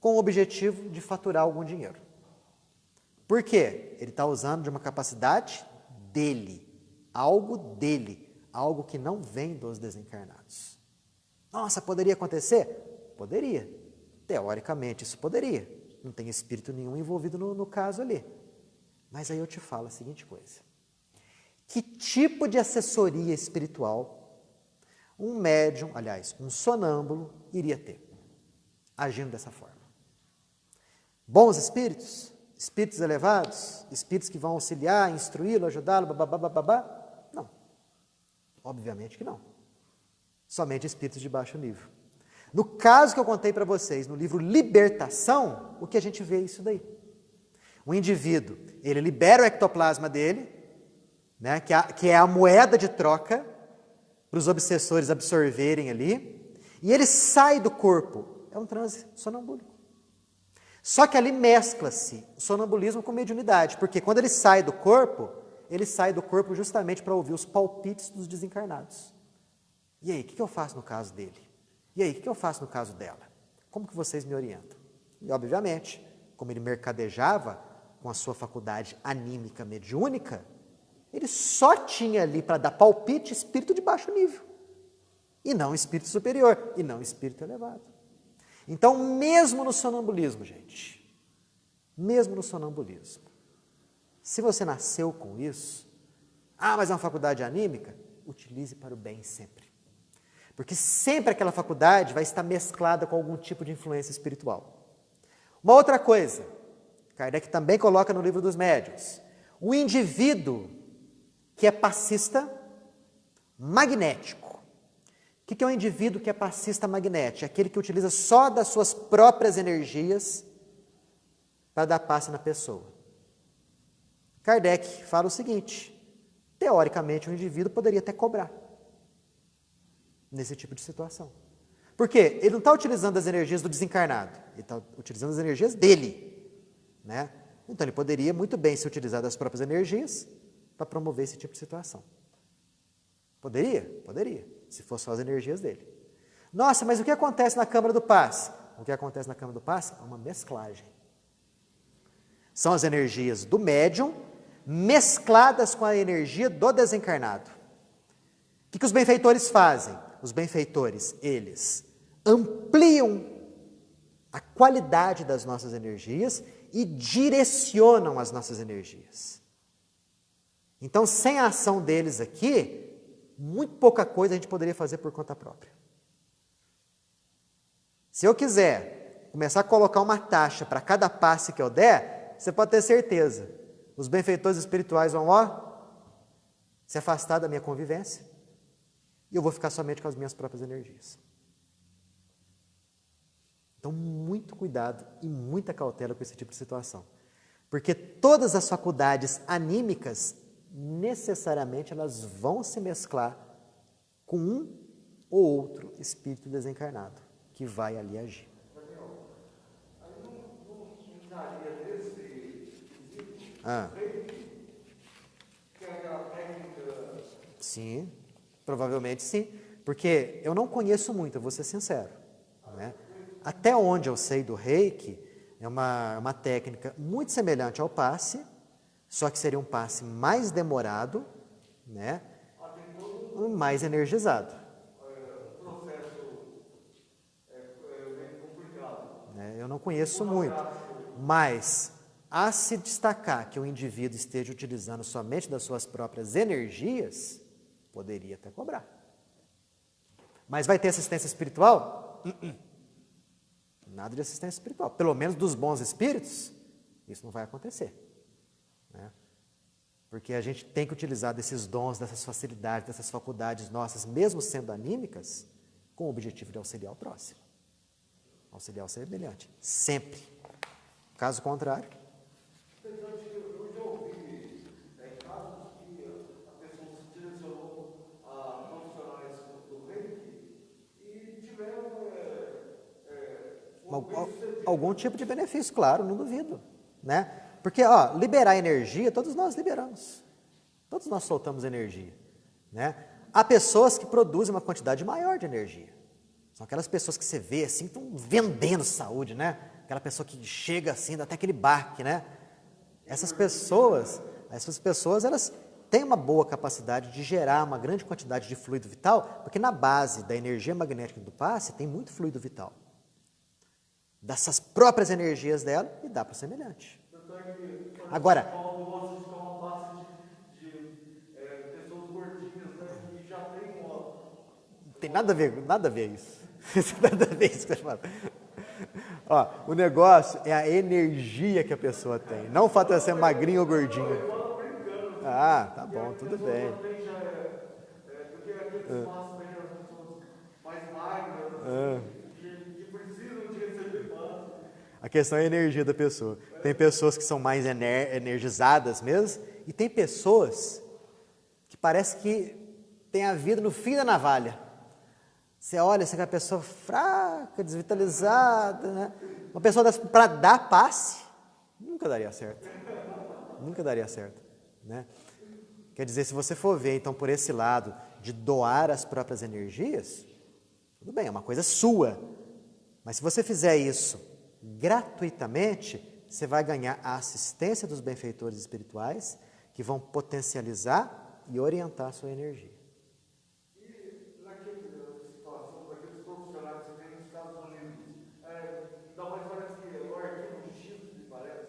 Speaker 1: com o objetivo de faturar algum dinheiro. Por quê? Ele está usando de uma capacidade dele, algo que não vem dos desencarnados. Nossa, poderia acontecer? Poderia. Teoricamente, isso poderia. Não tem espírito nenhum envolvido no caso ali. Mas aí eu te falo a seguinte coisa. Que tipo de assessoria espiritual um médium, aliás, um sonâmbulo, iria ter, agindo dessa forma? Bons espíritos? Espíritos elevados? Espíritos que vão auxiliar, instruí-lo, ajudá-lo, babá? Não. Obviamente que não. Somente espíritos de baixo nível. No caso que eu contei para vocês, no livro Libertação, o que a gente vê é isso daí. O indivíduo, ele libera o ectoplasma dele, né, que é a moeda de troca para os obsessores absorverem ali, e ele sai do corpo. É um transe sonambúlico. Só que ali mescla-se o sonambulismo com mediunidade, porque quando ele sai do corpo justamente para ouvir os palpites dos desencarnados. E aí, o que eu faço no caso dele? E aí, o que eu faço no caso dela? Como que vocês me orientam? E, obviamente, como ele mercadejava com a sua faculdade anímica mediúnica, ele só tinha ali para dar palpite espírito de baixo nível, e não espírito superior, e não espírito elevado. Então, mesmo no sonambulismo, gente, mesmo no sonambulismo, se você nasceu com isso, mas é uma faculdade anímica, utilize para o bem sempre. Porque sempre aquela faculdade vai estar mesclada com algum tipo de influência espiritual. Uma outra coisa, Kardec também coloca no Livro dos Médiuns, o indivíduo que é passista magnético. O que é um indivíduo que é passista magnético? É aquele que utiliza só das suas próprias energias para dar passe na pessoa. Kardec fala o seguinte, teoricamente o indivíduo poderia até cobrar nesse tipo de situação. Por quê? Ele não está utilizando as energias do desencarnado, ele está utilizando as energias dele, né? Então ele poderia muito bem se utilizar das próprias energias para promover esse tipo de situação. Poderia? Poderia, se fossem só as energias dele. Nossa, mas o que acontece na Câmara do Passe? O que acontece na Câmara do Passe é uma mesclagem. São as energias do médium mescladas com a energia do desencarnado. O que os benfeitores fazem? Os benfeitores, eles ampliam a qualidade das nossas energias e direcionam as nossas energias. Então, sem a ação deles aqui, muito pouca coisa a gente poderia fazer por conta própria. Se eu quiser começar a colocar uma taxa para cada passe que eu der, você pode ter certeza, os benfeitores espirituais vão, se afastar da minha convivência e eu vou ficar somente com as minhas próprias energias. Então, muito cuidado e muita cautela com esse tipo de situação. Porque todas as faculdades anímicas, necessariamente, elas vão se mesclar com um ou outro espírito desencarnado que vai ali agir.
Speaker 3: Aí não entraria nesse quesito, que é aquela técnica...
Speaker 1: Sim, provavelmente sim. Porque eu não conheço muito, eu vou ser sincero, né? Até onde eu sei do reiki, é uma técnica muito semelhante ao passe, só que seria um passe mais demorado, né? Mais energizado.
Speaker 3: O processo é bem complicado.
Speaker 1: Eu não conheço muito, mas a se destacar que o indivíduo esteja utilizando somente das suas próprias energias, poderia até cobrar. Mas vai ter assistência espiritual? Nada de assistência espiritual. Pelo menos dos bons espíritos, isso não vai acontecer. Né? Porque a gente tem que utilizar desses dons, dessas facilidades, dessas faculdades nossas, mesmo sendo anímicas, com o objetivo de auxiliar o próximo. Auxiliar o semelhante. Sempre. Caso contrário...
Speaker 3: Apesar de que eu já ouvi casos que a pessoa se direcionou a profissionais do reiki e tiveram
Speaker 1: algum tipo de benefício, claro, não duvido. Né? Porque, liberar energia, todos nós liberamos. Todos nós soltamos energia. Né? Há pessoas que produzem uma quantidade maior de energia. São aquelas pessoas que você vê assim, estão vendendo saúde, né? Aquela pessoa que chega assim, dá até aquele baque, né? Essas pessoas, elas têm uma boa capacidade de gerar uma grande quantidade de fluido vital, porque na base da energia magnética do passe tem muito fluido vital. Dessas próprias energias dela e dá para o semelhante. Agora,
Speaker 3: eu gosto de tomar passe de pessoas gordinhas, né, que já tem uma...
Speaker 1: Não tem nada a ver isso. Nada a ver isso que você fala. O negócio é a energia que a pessoa tem, não o fato de ela ser magrinho ou gordinho. Tá bom, tudo bem.
Speaker 3: Também já porque aqueles passos bem das pessoas mais magras, que precisam de receber passe.
Speaker 1: A questão é a energia da pessoa. Tem pessoas que são mais energizadas mesmo, e tem pessoas que parece que tem a vida no fim da navalha. Você olha, você é uma pessoa fraca, desvitalizada, né? Uma pessoa dessa para dar passe, nunca daria certo. Nunca daria certo, né? Quer dizer, se você for ver, então, por esse lado de doar as próprias energias, tudo bem, é uma coisa sua. Mas se você fizer isso gratuitamente, você vai ganhar a assistência dos benfeitores espirituais que vão potencializar e orientar a sua energia.
Speaker 3: E naquela situação, daqueles profissionais que você tem nos Estados Unidos, ainda mais parece que o arquivo de X, me parece.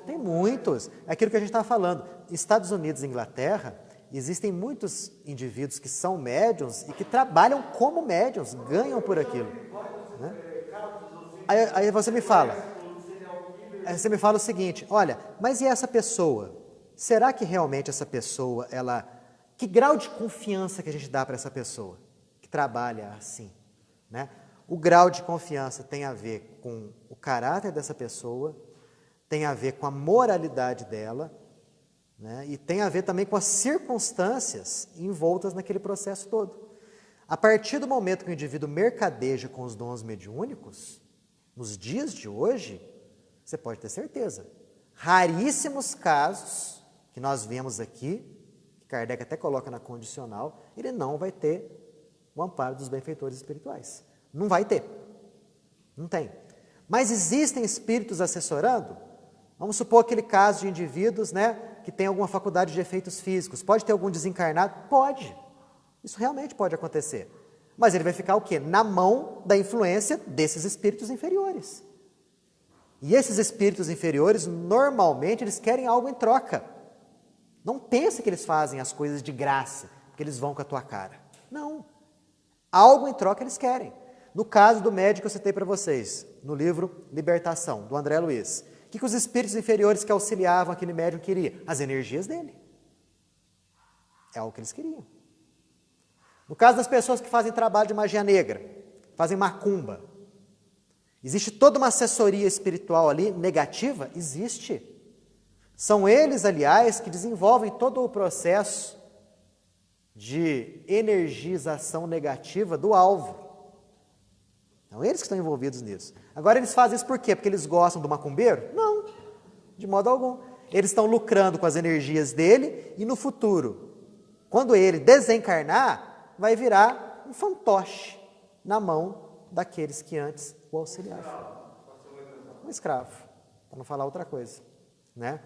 Speaker 1: Tem muitos. É aquilo que a gente estava falando. Estados Unidos e Inglaterra, existem muitos indivíduos que são médiuns e que trabalham como médiuns, ganham por aquilo. Né? Aí você me fala o seguinte, olha, mas e essa pessoa? Será que realmente essa pessoa, que grau de confiança que a gente dá para essa pessoa que trabalha assim? Né? O grau de confiança tem a ver com o caráter dessa pessoa, tem a ver com a moralidade dela, né? E tem a ver também com as circunstâncias envoltas naquele processo todo. A partir do momento que o indivíduo mercadeja com os dons mediúnicos, nos dias de hoje, você pode ter certeza, raríssimos casos que nós vemos aqui, que Kardec até coloca na condicional, ele não vai ter o amparo dos benfeitores espirituais. Não vai ter. Não tem. Mas existem espíritos assessorando? Vamos supor aquele caso de indivíduos, né, que tem alguma faculdade de efeitos físicos. Pode ter algum desencarnado? Pode. Isso realmente pode acontecer. Mas ele vai ficar o quê? Na mão da influência desses espíritos inferiores. E esses espíritos inferiores, normalmente, eles querem algo em troca. Não pense que eles fazem as coisas de graça, porque eles vão com a tua cara. Não. Algo em troca eles querem. No caso do médico que eu citei para vocês, no livro Libertação, do André Luiz, o que os espíritos inferiores que auxiliavam aquele médium queriam? As energias dele. É algo que eles queriam. No caso das pessoas que fazem trabalho de magia negra, fazem macumba, existe toda uma assessoria espiritual ali, negativa? Existe. São eles, aliás, que desenvolvem todo o processo de energização negativa do alvo. São eles que estão envolvidos nisso. Agora, eles fazem isso por quê? Porque eles gostam do macumbeiro? Não, de modo algum. Eles estão lucrando com as energias dele e no futuro, quando ele desencarnar, vai virar um fantoche na mão daqueles que antes o auxiliavam. Um escravo, para não falar outra coisa, né?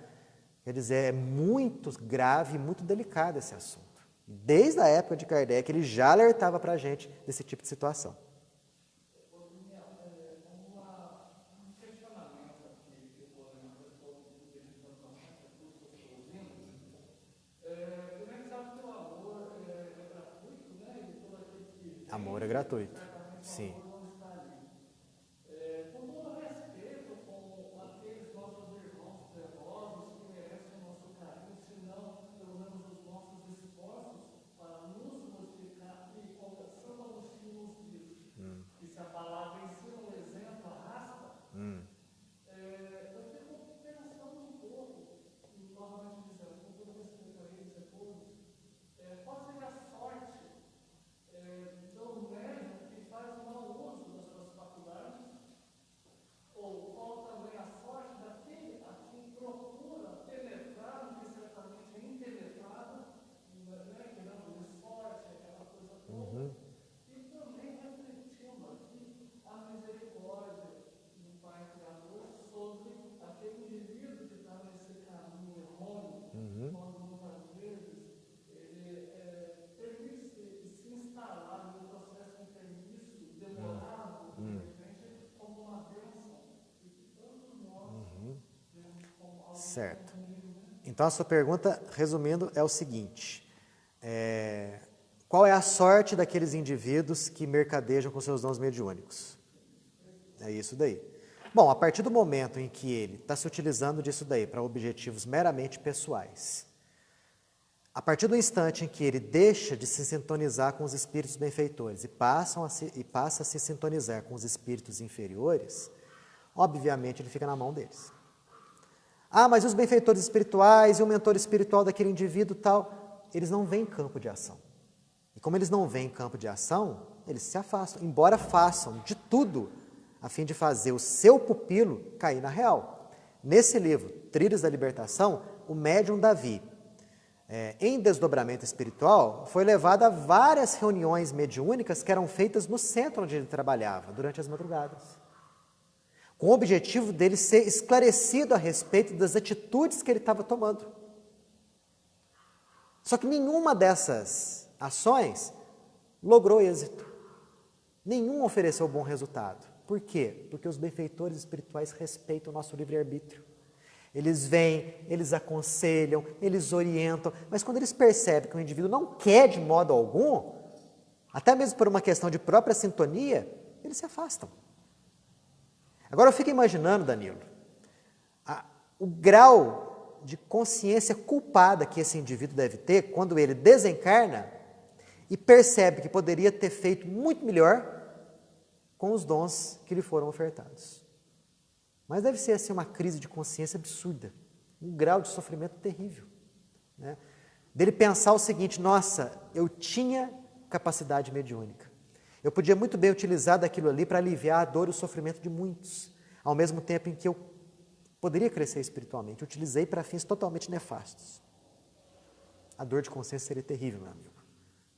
Speaker 1: Quer dizer, é muito grave e muito delicado esse assunto. Desde a época de Kardec, ele já alertava para a gente desse tipo de situação. Amor é gratuito, sim.
Speaker 3: Com todo respeito com aqueles nossos irmãos fervorosos que merecem o nosso carinho, se não, pelo menos os nossos esforços para nos modificar e como Santo Agostinho nos diz, que se a palavra ensina o exemplo arrasta, eu fico pensando um pouco, novamente dizendo, com todo respeito a eles e a todos, qual seria a sorte do médium que faz mau uso das suas faculdades, ou qual também a sorte daquele a quem procura penetrar no que certamente é impenetrável, que não de sorte, aquela coisa toda, e também refletindo aqui a misericórdia do Pai Criador sobre aquele indivíduo que está nesse caminho errôneo, quando muitas vezes ele permite se instalar no processo intermisso, demorado, de repente, como uma bênção, e que tantos nós vemos como algo
Speaker 1: Certo. Então, a sua pergunta, resumindo, é o seguinte. Qual é a sorte daqueles indivíduos que mercadejam com seus dons mediúnicos? É isso daí. Bom, a partir do momento em que ele está se utilizando disso daí para objetivos meramente pessoais, a partir do instante em que ele deixa de se sintonizar com os espíritos benfeitores e passa a se sintonizar com os espíritos inferiores, obviamente ele fica na mão deles. Ah, mas os benfeitores espirituais e o mentor espiritual daquele indivíduo tal, eles não vêm em campo de ação. E como eles não vêm em campo de ação, eles se afastam, embora façam de tudo a fim de fazer o seu pupilo cair na real. Nesse livro, Trilhos da Libertação, o médium Davi, em desdobramento espiritual, foi levado a várias reuniões mediúnicas que eram feitas no centro onde ele trabalhava, durante as madrugadas, com o objetivo dele ser esclarecido a respeito das atitudes que ele estava tomando. Só que nenhuma dessas ações logrou êxito. Nenhum ofereceu bom resultado. Por quê? Porque os benfeitores espirituais respeitam o nosso livre-arbítrio. Eles vêm, eles aconselham, eles orientam, mas quando eles percebem que o indivíduo não quer de modo algum, até mesmo por uma questão de própria sintonia, eles se afastam. Agora eu fico imaginando, Danilo, o grau de consciência culpada que esse indivíduo deve ter quando ele desencarna e percebe que poderia ter feito muito melhor com os dons que lhe foram ofertados. Mas deve ser assim uma crise de consciência absurda, um grau de sofrimento terrível, né? Dele pensar o seguinte: nossa, eu tinha capacidade mediúnica, eu podia muito bem utilizar daquilo ali para aliviar a dor e o sofrimento de muitos, ao mesmo tempo em que eu poderia crescer espiritualmente, eu utilizei para fins totalmente nefastos. A dor de consciência seria terrível, meu amigo,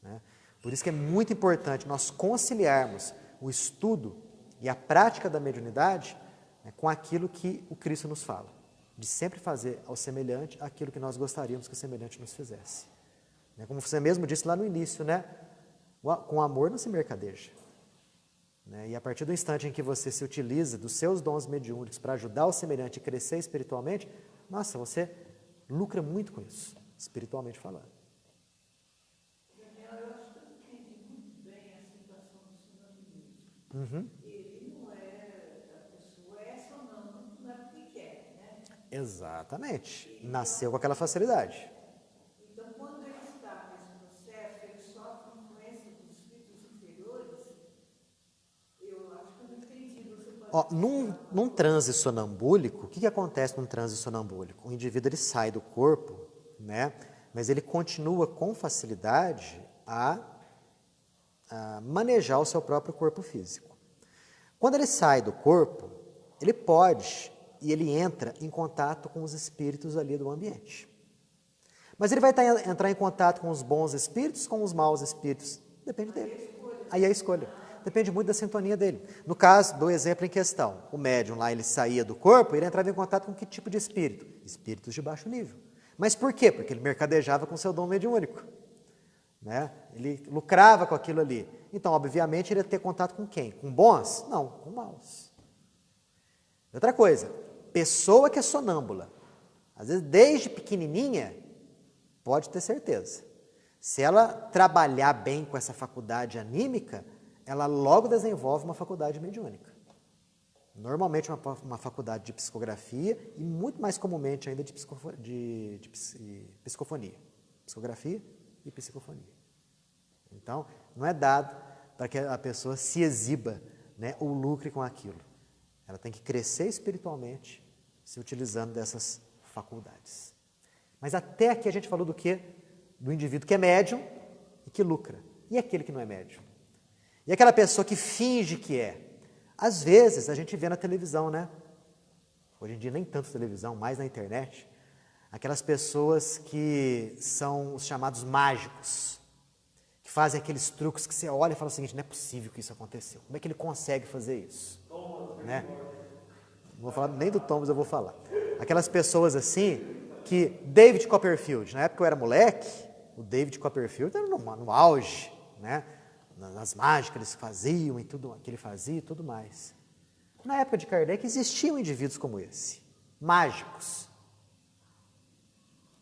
Speaker 1: né? Por isso que é muito importante nós conciliarmos o estudo e a prática da mediunidade com aquilo que o Cristo nos fala, de sempre fazer ao semelhante aquilo que nós gostaríamos que o semelhante nos fizesse. Como você mesmo disse lá no início, né? Com amor não se mercadeja. E a partir do instante em que você se utiliza dos seus dons mediúnicos para ajudar o semelhante a crescer espiritualmente, nossa, você lucra muito com isso, espiritualmente falando.
Speaker 2: Daniel, eu acho que eu entendi muito bem a situação do sonambulismo.
Speaker 1: Uhum.
Speaker 2: Ele não é, a pessoa é sonâmbula, não é porque quer, né?
Speaker 1: Exatamente. Nasceu com aquela facilidade.
Speaker 2: Então, quando ele está nesse processo, ele sofre influência dos espíritos inferiores. Eu acho que eu não entendi. Você pode
Speaker 1: Num transe sonambúlico, o que acontece num transe sonambúlico? O indivíduo ele sai do corpo, né? Mas ele continua com facilidade a manejar o seu próprio corpo físico. Quando ele sai do corpo, ele pode e ele entra em contato com os espíritos ali do ambiente. Mas ele vai entrar em contato com os bons espíritos, com os maus espíritos? Depende dele. Aí é a escolha. Depende muito da sintonia dele. No caso do exemplo em questão, o médium lá, ele saía do corpo e ele entrava em contato com que tipo de espírito? Espíritos de baixo nível. Mas por quê? Porque ele mercadejava com seu dom mediúnico, né? Ele lucrava com aquilo ali. Então, obviamente, ele ia ter contato com quem? Com bons? Não, com maus. Outra coisa, pessoa que é sonâmbula, às vezes desde pequenininha, pode ter certeza. Se ela trabalhar bem com essa faculdade anímica, ela logo desenvolve uma faculdade mediúnica. Normalmente uma faculdade de psicografia e muito mais comumente ainda de psicofonia. Psicografia e psicofonia. Então, não é dado para que a pessoa se exiba, né, ou lucre com aquilo. Ela tem que crescer espiritualmente se utilizando dessas faculdades. Mas até aqui a gente falou do quê? Do indivíduo que é médium e que lucra. E aquele que não é médium? E aquela pessoa que finge que é? Às vezes a gente vê na televisão, né? Hoje em dia nem tanto televisão, mais na internet. Aquelas pessoas que são os chamados mágicos, que fazem aqueles truques que você olha e fala o seguinte: não é possível que isso aconteceu. Como é que ele consegue fazer isso? Né? Não vou falar nem do Thomas, eu vou falar. Aquelas pessoas assim, que David Copperfield, na época que eu era moleque, o David Copperfield era no auge, né? Nas mágicas que eles faziam e tudo que ele fazia e tudo mais. Na época de Kardec existiam indivíduos como esse, mágicos.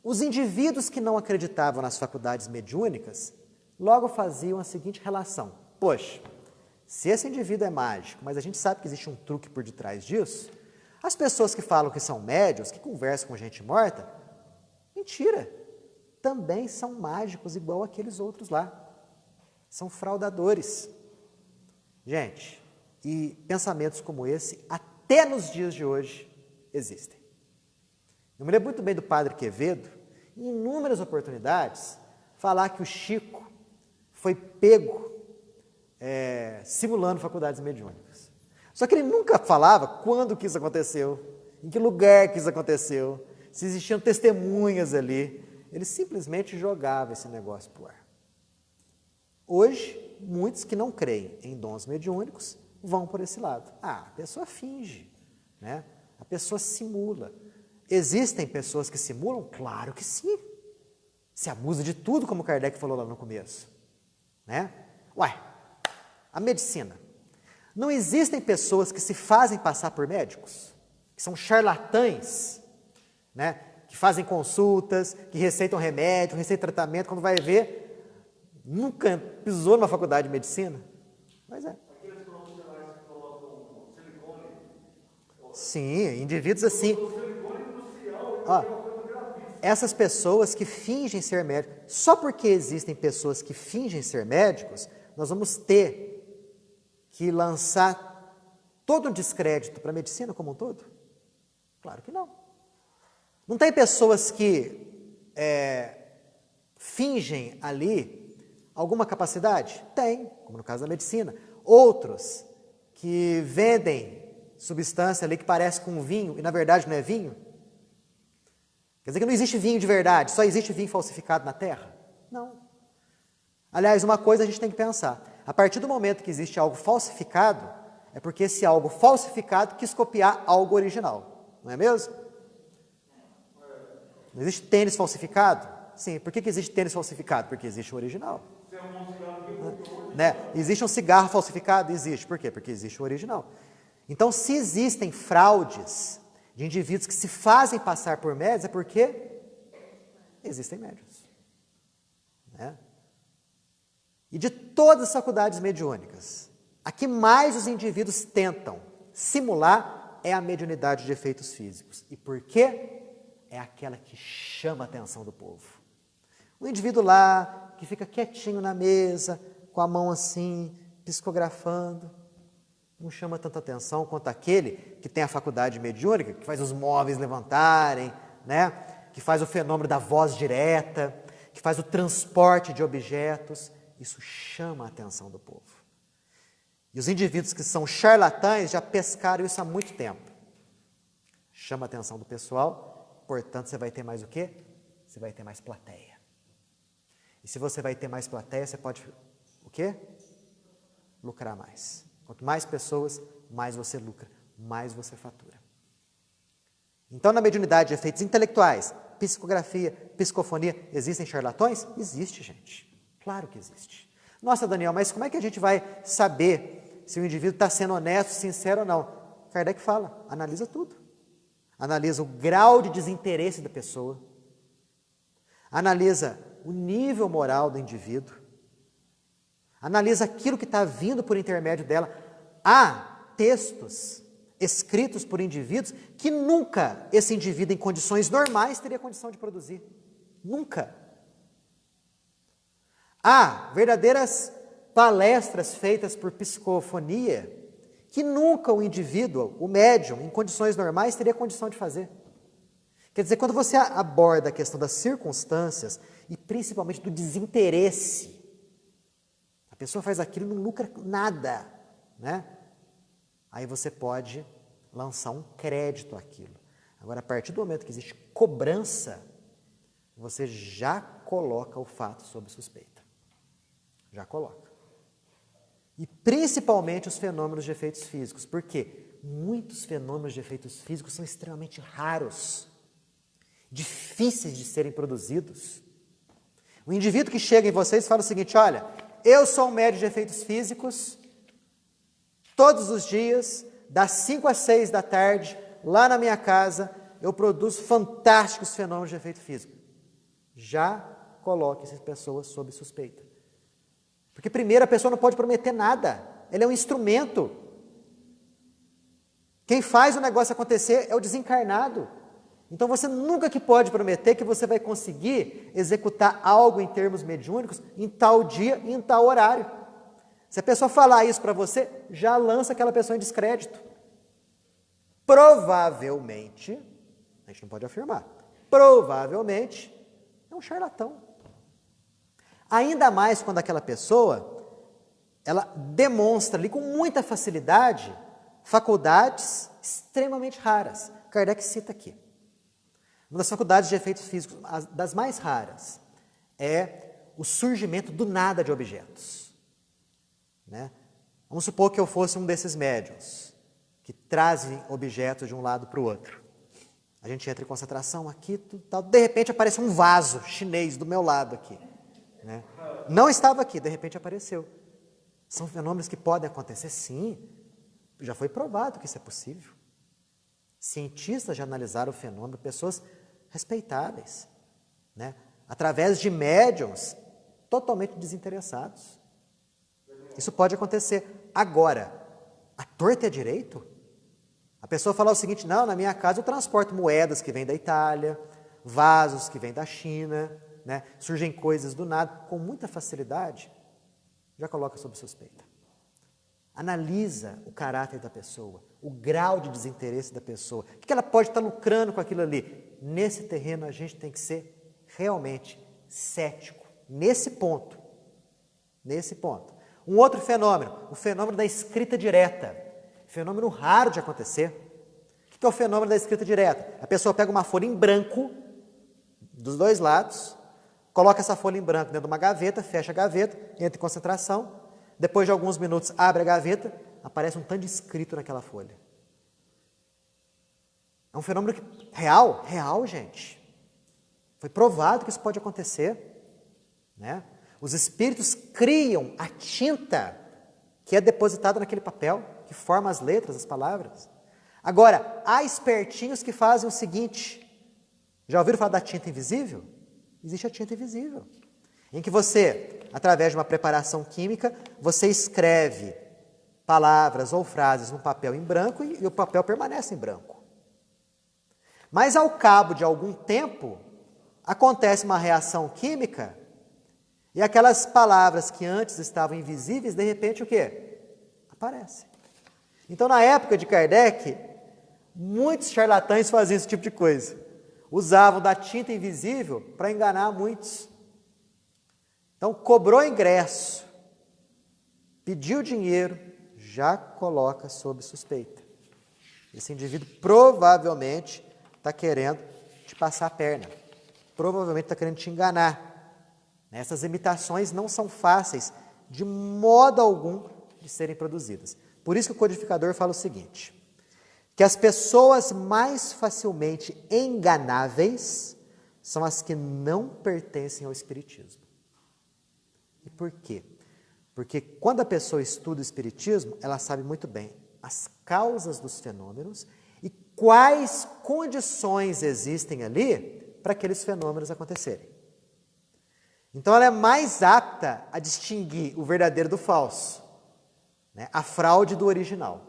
Speaker 1: Os indivíduos que não acreditavam nas faculdades mediúnicas logo faziam a seguinte relação: poxa, se esse indivíduo é mágico, mas a gente sabe que existe um truque por detrás disso, as pessoas que falam que são médiuns, que conversam com gente morta, mentira, também são mágicos igual aqueles outros lá. São fraudadores. Gente, e pensamentos como esse, até nos dias de hoje, existem. Eu me lembro muito bem do padre Quevedo, em inúmeras oportunidades, falar que o Chico foi pego simulando faculdades mediúnicas. Só que ele nunca falava quando que isso aconteceu, em que lugar que isso aconteceu, se existiam testemunhas ali. Ele simplesmente jogava esse negócio para o ar. Hoje, muitos que não creem em dons mediúnicos vão por esse lado. A pessoa finge, né? A pessoa simula. Existem pessoas que simulam? Claro que sim. Se abusa de tudo, como Kardec falou lá no começo. Né? Ué, a medicina. Não existem pessoas que se fazem passar por médicos? Que são charlatães, né? Que fazem consultas, que receitam remédio, receitam tratamento, quando vai ver, nunca pisou numa faculdade de medicina. Mas é.
Speaker 3: Aqueles profissionais que colocam silicone.
Speaker 1: Sim, indivíduos assim.
Speaker 3: O silicone industrial é
Speaker 1: Ó,
Speaker 3: uma coisa gravíssima.
Speaker 1: essas pessoas que fingem ser médicos, só porque existem pessoas que fingem ser médicos, nós vamos ter que lançar todo um descrédito para a medicina como um todo? Claro que não. Não tem pessoas que fingem ali alguma capacidade? Tem, como no caso da medicina. Outros que vendem substância ali que parece com vinho e na verdade não é vinho? Quer dizer que não existe vinho de verdade, só existe vinho falsificado na Terra? Não. Aliás, uma coisa a gente tem que pensar. A partir do momento que existe algo falsificado, é porque esse algo falsificado quis copiar algo original. Não é mesmo? Não existe tênis falsificado? Sim. Por que existe tênis falsificado? Porque existe o original. Né? Existe um cigarro falsificado? Existe. Por quê? Porque existe o original. Então, se existem fraudes de indivíduos que se fazem passar por médios, é porque existem médiuns. Né? E de todas as faculdades mediúnicas, a que mais os indivíduos tentam simular é a mediunidade de efeitos físicos. E por quê? É aquela que chama a atenção do povo. O indivíduo lá, que fica quietinho na mesa, com a mão assim, psicografando, não chama tanta atenção quanto aquele que tem a faculdade mediúnica, que faz os móveis levantarem, né? Que faz o fenômeno da voz direta, que faz o transporte de objetos. Isso chama a atenção do povo. E os indivíduos que são charlatães já pescaram isso há muito tempo. Chama a atenção do pessoal, portanto, você vai ter mais o quê? Você vai ter mais plateia. E se você vai ter mais plateia, você pode, o quê? Lucrar mais. Quanto mais pessoas, mais você lucra, mais você fatura. Então, na mediunidade de efeitos intelectuais, psicografia, psicofonia, existem charlatões? Existe, gente. Claro que existe. Nossa, Daniel, mas como é que a gente vai saber se o indivíduo está sendo honesto, sincero ou não? Kardec fala, analisa tudo. Analisa o grau de desinteresse da pessoa. Analisa o nível moral do indivíduo. Analisa aquilo que está vindo por intermédio dela. Há textos escritos por indivíduos que nunca esse indivíduo, em condições normais, teria condição de produzir. Nunca. Há verdadeiras palestras feitas por psicofonia que nunca o indivíduo, o médium, em condições normais, teria condição de fazer. Quer dizer, quando você aborda a questão das circunstâncias e principalmente do desinteresse, a pessoa faz aquilo e não lucra nada, né? Aí você pode lançar um crédito àquilo. Agora, a partir do momento que existe cobrança, você já coloca o fato sob suspeita. Já coloca. E principalmente os fenômenos de efeitos físicos. Por quê? Muitos fenômenos de efeitos físicos são extremamente raros, difíceis de serem produzidos. O indivíduo que chega em vocês fala o seguinte: olha, eu sou um médium de efeitos físicos, todos os dias, das 5 às 6 da tarde, lá na minha casa, eu produzo fantásticos fenômenos de efeito físico. Já coloque essas pessoas sob suspeita. Porque primeiro a pessoa não pode prometer nada, ela é um instrumento. Quem faz o negócio acontecer é o desencarnado. Então você nunca que pode prometer que você vai conseguir executar algo em termos mediúnicos em tal dia e em tal horário. Se a pessoa falar isso para você, já lança aquela pessoa em descrédito. Provavelmente, a gente não pode afirmar, provavelmente é um charlatão. Ainda mais quando aquela pessoa, ela demonstra ali com muita facilidade faculdades extremamente raras. Kardec cita aqui. Uma das faculdades de efeitos físicos, das mais raras, é o surgimento do nada de objetos. Né? Vamos supor que eu fosse um desses médiuns, que trazem objetos de um lado para o outro. A gente entra em concentração aqui, tudo, tal. De repente aparece um vaso chinês do meu lado aqui. Né? Não estava aqui, de repente apareceu. São fenômenos que podem acontecer, sim. Já foi provado que isso é possível. Cientistas já analisaram o fenômeno, pessoas respeitáveis, né? Através de médiums totalmente desinteressados. Isso pode acontecer. Agora, a torta é direito? A pessoa fala o seguinte, não, na minha casa eu transporto moedas que vêm da Itália, vasos que vêm da China, né? Surgem coisas do nada, com muita facilidade, já coloca sob suspeita. Analisa o caráter da pessoa, o grau de desinteresse da pessoa, o que ela pode estar lucrando com aquilo ali. Nesse terreno a gente tem que ser realmente cético, nesse ponto. Um outro fenômeno, o fenômeno da escrita direta, fenômeno raro de acontecer. O que é o fenômeno da escrita direta? A pessoa pega uma folha em branco, dos dois lados, coloca essa folha em branco dentro de uma gaveta, fecha a gaveta, entra em concentração, depois de alguns minutos abre a gaveta, aparece um tanto de escrito naquela folha. É um fenômeno real, gente. Foi provado que isso pode acontecer. Né? Os espíritos criam a tinta que é depositada naquele papel, que forma as letras, as palavras. Agora, há espertinhos que fazem o seguinte, já ouviram falar da tinta invisível? Existe a tinta invisível, em que você, através de uma preparação química, você escreve palavras ou frases num papel em branco e o papel permanece em branco. Mas ao cabo de algum tempo, acontece uma reação química e aquelas palavras que antes estavam invisíveis, de repente o quê? Aparecem. Então, na época de Kardec, muitos charlatães faziam esse tipo de coisa. Usavam da tinta invisível para enganar muitos. Então, cobrou ingresso, pediu dinheiro, já coloca sob suspeita. Esse indivíduo provavelmente está querendo te passar a perna. Provavelmente está querendo te enganar. Essas imitações não são fáceis, de modo algum, de serem produzidas. Por isso que o codificador fala o seguinte, que as pessoas mais facilmente enganáveis são as que não pertencem ao espiritismo. E por quê? Porque quando a pessoa estuda o espiritismo, ela sabe muito bem as causas dos fenômenos e quais condições existem ali para aqueles fenômenos acontecerem. Então ela é mais apta a distinguir o verdadeiro do falso, né? A fraude do original.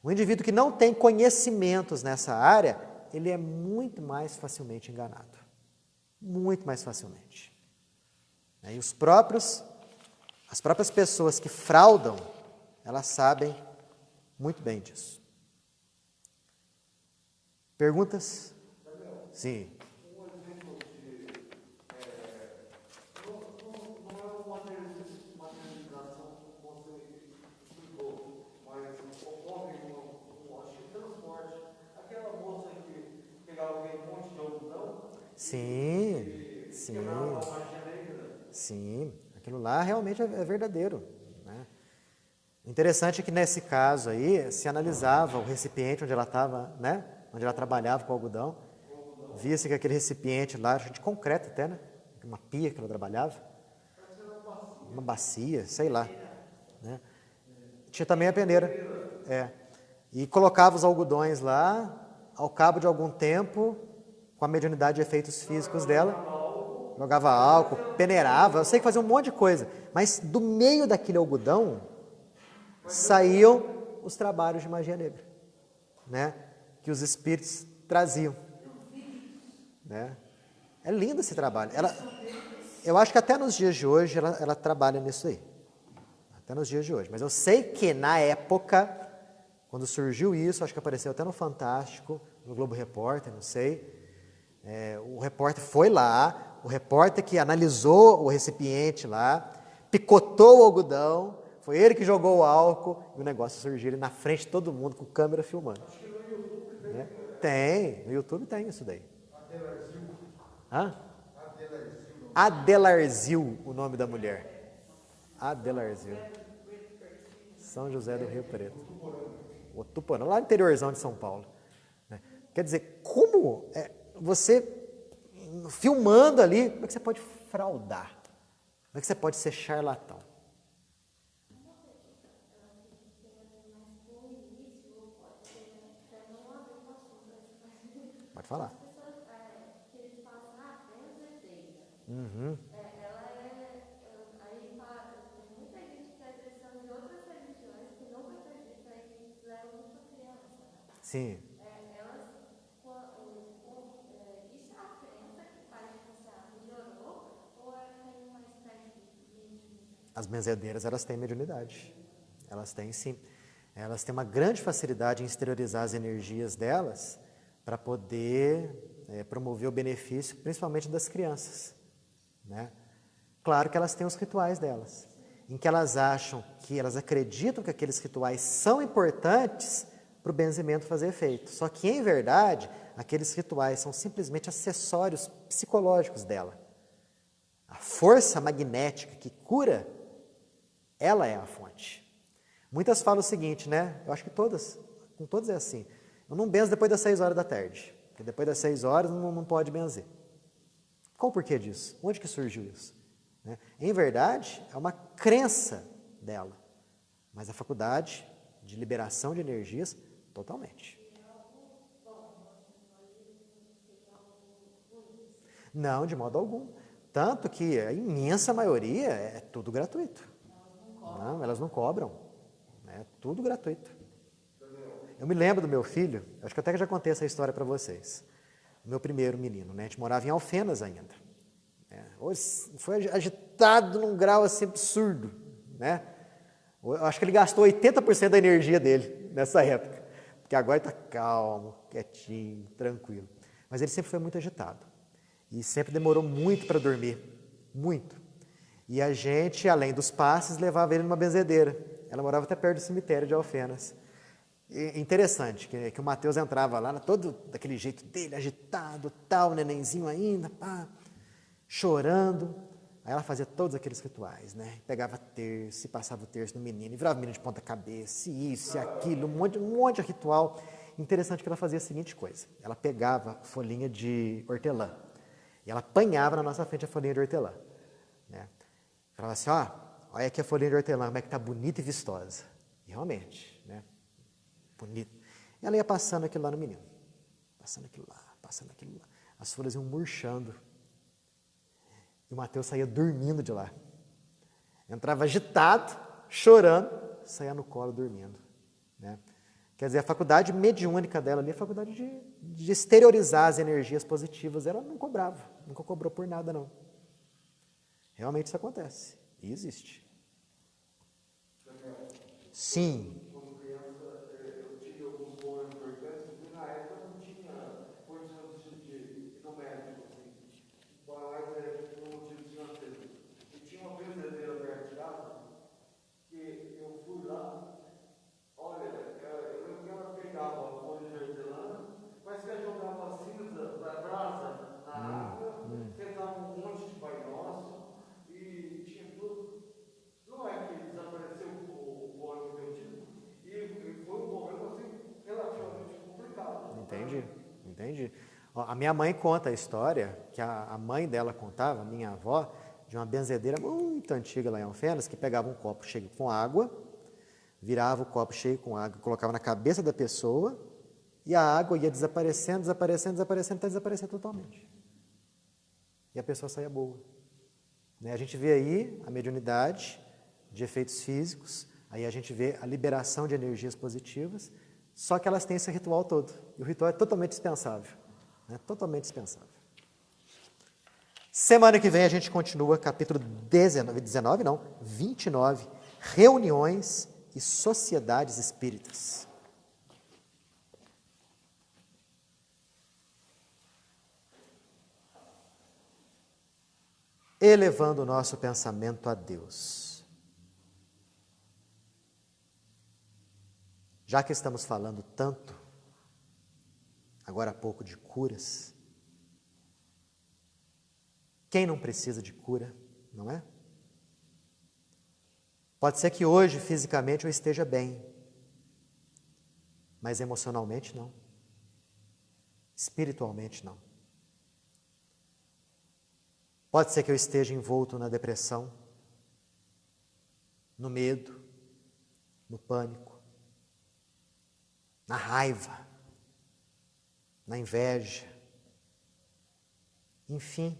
Speaker 1: O indivíduo que não tem conhecimentos nessa área, ele é muito mais facilmente enganado. Muito mais facilmente. E as próprias pessoas que fraudam, elas sabem muito bem disso. Perguntas? Sim.
Speaker 3: Um exemplo de... não é uma materialização como você explicou, mas ocorre acho que transporte. Aquela moça que pegava um monte de algodão.
Speaker 1: Sim, sim.
Speaker 3: Quebrava uma magia negra.
Speaker 1: Sim, aquilo lá realmente é verdadeiro. Né? O interessante é que nesse caso aí, se analisava o recipiente onde ela estava, né? Onde ela trabalhava com algodão, via-se que aquele recipiente lá, de concreto até, né? Uma pia que ela trabalhava, uma bacia, sei lá. Né? Tinha também a peneira. E colocava os algodões lá, ao cabo de algum tempo, com a mediunidade de efeitos físicos dela, jogava álcool, peneirava, eu sei que fazia um monte de coisa, mas do meio daquele algodão saíam os trabalhos de magia negra, né? Que os espíritos traziam. Né? É lindo esse trabalho. Eu acho que até nos dias de hoje ela trabalha nisso aí. Até nos dias de hoje. Mas eu sei que na época, quando surgiu isso, acho que apareceu até no Fantástico, no Globo Repórter, não sei. O repórter foi lá, o repórter que analisou o recipiente lá, picotou o algodão, Foi ele que jogou o álcool e o negócio surgiu ali na frente de todo mundo com câmera filmando. Né? Tem, no YouTube tem isso daí. Hã? Adelarzil, o nome da mulher. Adelarzil. São José do Rio Preto. O Tuporão, lá no interiorzão de São Paulo. Né? Quer dizer, como você, filmando ali, como é que você pode fraudar? Como é que você pode ser charlatão? Pode falar. Uhum.
Speaker 4: Aí tem muita gente que está acreditando em outras religiões que não acredita em levam muito a criança. Né?
Speaker 1: Sim.
Speaker 4: Isso é a crença que faz você melhorou ou tem uma espécie de...
Speaker 1: As benzedeiras, elas têm mediunidade. Elas têm, sim. Elas têm uma grande facilidade em exteriorizar as energias delas para poder promover o benefício, principalmente das crianças. Né? Claro que elas têm os rituais delas, em que elas acreditam que aqueles rituais são importantes para o benzimento fazer efeito. Só que, em verdade, aqueles rituais são simplesmente acessórios psicológicos dela. A força magnética que cura, ela é a fonte. Muitas falam o seguinte, né? Eu acho que com todas é assim. Eu não benzo depois das 6 horas da tarde, porque depois das 6 horas não pode benzer. Qual o porquê disso? Onde que surgiu isso? Né? Em verdade, é uma crença dela, mas a faculdade de liberação de energias, totalmente. Não, de modo algum. Tanto que a imensa maioria é tudo gratuito. Não, elas não cobram. É tudo gratuito. Eu me lembro do meu filho, acho que até que já contei essa história para vocês. O meu primeiro menino, né? A gente morava em Alfenas ainda. Foi agitado num grau assim absurdo, né? Eu acho que ele gastou 80% da energia dele nessa época, porque agora ele está calmo, quietinho, tranquilo. Mas ele sempre foi muito agitado e sempre demorou muito para dormir, muito. E a gente, além dos passes, levava ele numa benzedeira. Ela morava até perto do cemitério de Alfenas. E interessante que o Mateus entrava lá, todo daquele jeito dele, agitado, tal, nenenzinho ainda, pá, chorando. Aí ela fazia todos aqueles rituais, né? Pegava terço, passava o terço no menino, e virava o menino de ponta cabeça, isso e aquilo, um monte de ritual. Interessante que ela fazia a seguinte coisa, ela pegava folhinha de hortelã, e ela apanhava na nossa frente a folhinha de hortelã, né? Falava assim, olha aqui a folhinha de hortelã, como é que tá bonita e vistosa. E realmente, né? Bonita. E ela ia passando aquilo lá no menino, passando aquilo lá, as folhas iam murchando. E o Mateus saía dormindo de lá. Entrava agitado, chorando, saía no colo dormindo. Né? Quer dizer, a faculdade mediúnica dela ali, a faculdade de exteriorizar as energias positivas, ela não cobrava, nunca cobrou por nada, não. Realmente isso acontece, e existe. Sim.
Speaker 3: Como criança, eu tive alguns problemas importantes, porque na época não tinha condições de ir no médico, assim. Mas por motivos financeiros. E tinha uma benzedeira perto de casa, que eu fui lá, olha, eu lembro que ela pegava a folha de hortelã, mas que ela jogava cinza da brasa na água, rezava um monte de Pai Nosso, e tinha tudo. Não é que desapareceu o problema que eu tive, e foi um problema assim, relativamente complicado.
Speaker 1: Entendi. Ó, a minha mãe conta a história, que a mãe dela contava, a minha avó, de uma benzedeira muito antiga lá em Alfenas, que pegava um copo cheio com água, virava o copo cheio com água, colocava na cabeça da pessoa, e a água ia desaparecendo, até desaparecendo totalmente. E a pessoa saía boa. Né? A gente vê aí a mediunidade de efeitos físicos, aí a gente vê a liberação de energias positivas, só que elas têm esse ritual todo. E o ritual é totalmente dispensável. Né? Totalmente dispensável. Semana que vem a gente continua capítulo 29, reuniões e sociedades espíritas. Elevando o nosso pensamento a Deus. já que estamos falando tanto, agora há pouco, de curas, quem não precisa de cura, não é? Pode ser que hoje, fisicamente, eu esteja bem, mas emocionalmente não. Espiritualmente não. Pode ser que eu esteja envolto na depressão, no medo, no pânico, na raiva, na inveja, enfim,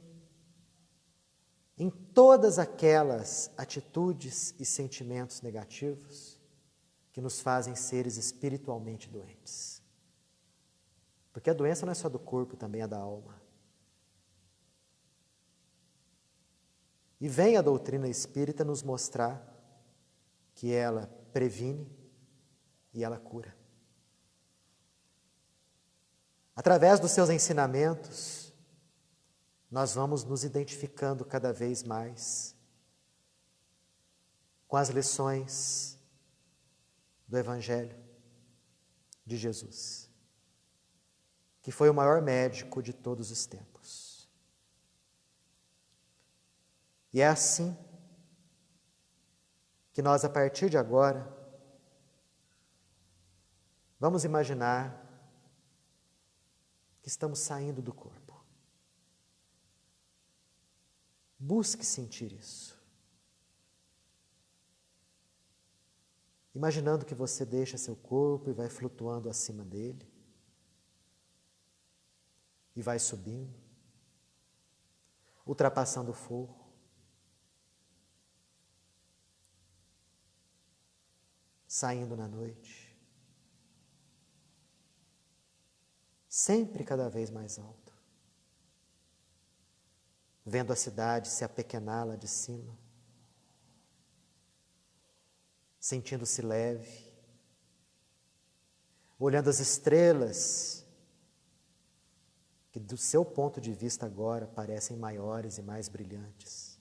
Speaker 1: em todas aquelas atitudes e sentimentos negativos que nos fazem seres espiritualmente doentes. Porque a doença não é só do corpo, também é da alma. E vem a doutrina espírita nos mostrar que ela previne e ela cura. Através dos seus ensinamentos, nós vamos nos identificando cada vez mais com as lições do Evangelho de Jesus, que foi o maior médico de todos os tempos. E é assim que nós, a partir de agora, vamos imaginar que estamos saindo do corpo. Busque sentir isso. Imaginando que você deixa seu corpo e vai flutuando acima dele. E vai subindo, ultrapassando o forro. Saindo na noite. Sempre cada vez mais alto. Vendo a cidade se apequenar lá de cima. Sentindo-se leve. Olhando as estrelas, que do seu ponto de vista agora parecem maiores e mais brilhantes.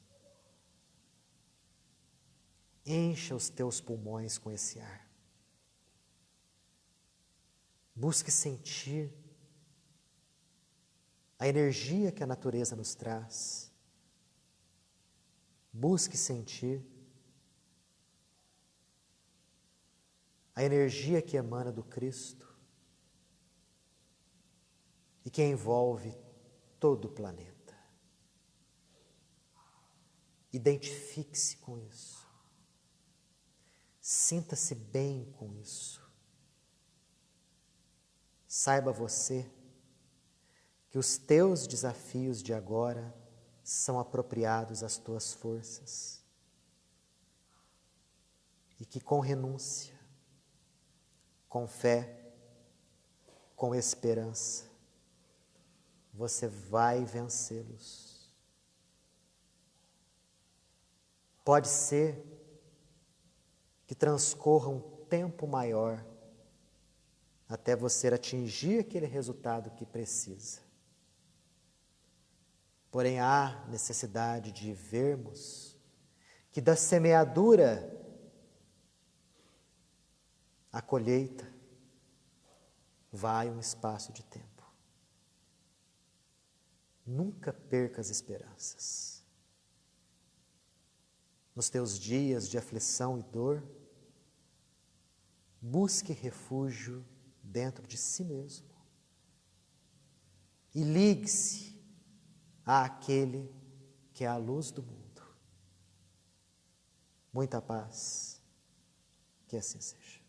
Speaker 1: Encha os teus pulmões com esse ar. Busque sentir a energia que a natureza nos traz. Busque sentir a energia que emana do Cristo e que envolve todo o planeta. Identifique-se com isso. Sinta-se bem com isso. Saiba você que os teus desafios de agora são apropriados às tuas forças. E que com renúncia, com fé, com esperança, você vai vencê-los. Pode ser que transcorra um tempo maior até você atingir aquele resultado que precisa. Porém, há necessidade de vermos que da semeadura à colheita vai um espaço de tempo. Nunca perca as esperanças. Nos teus dias de aflição e dor, busque refúgio dentro de si mesmo. E ligue-se àquele que é a luz do mundo. Muita paz, que assim seja.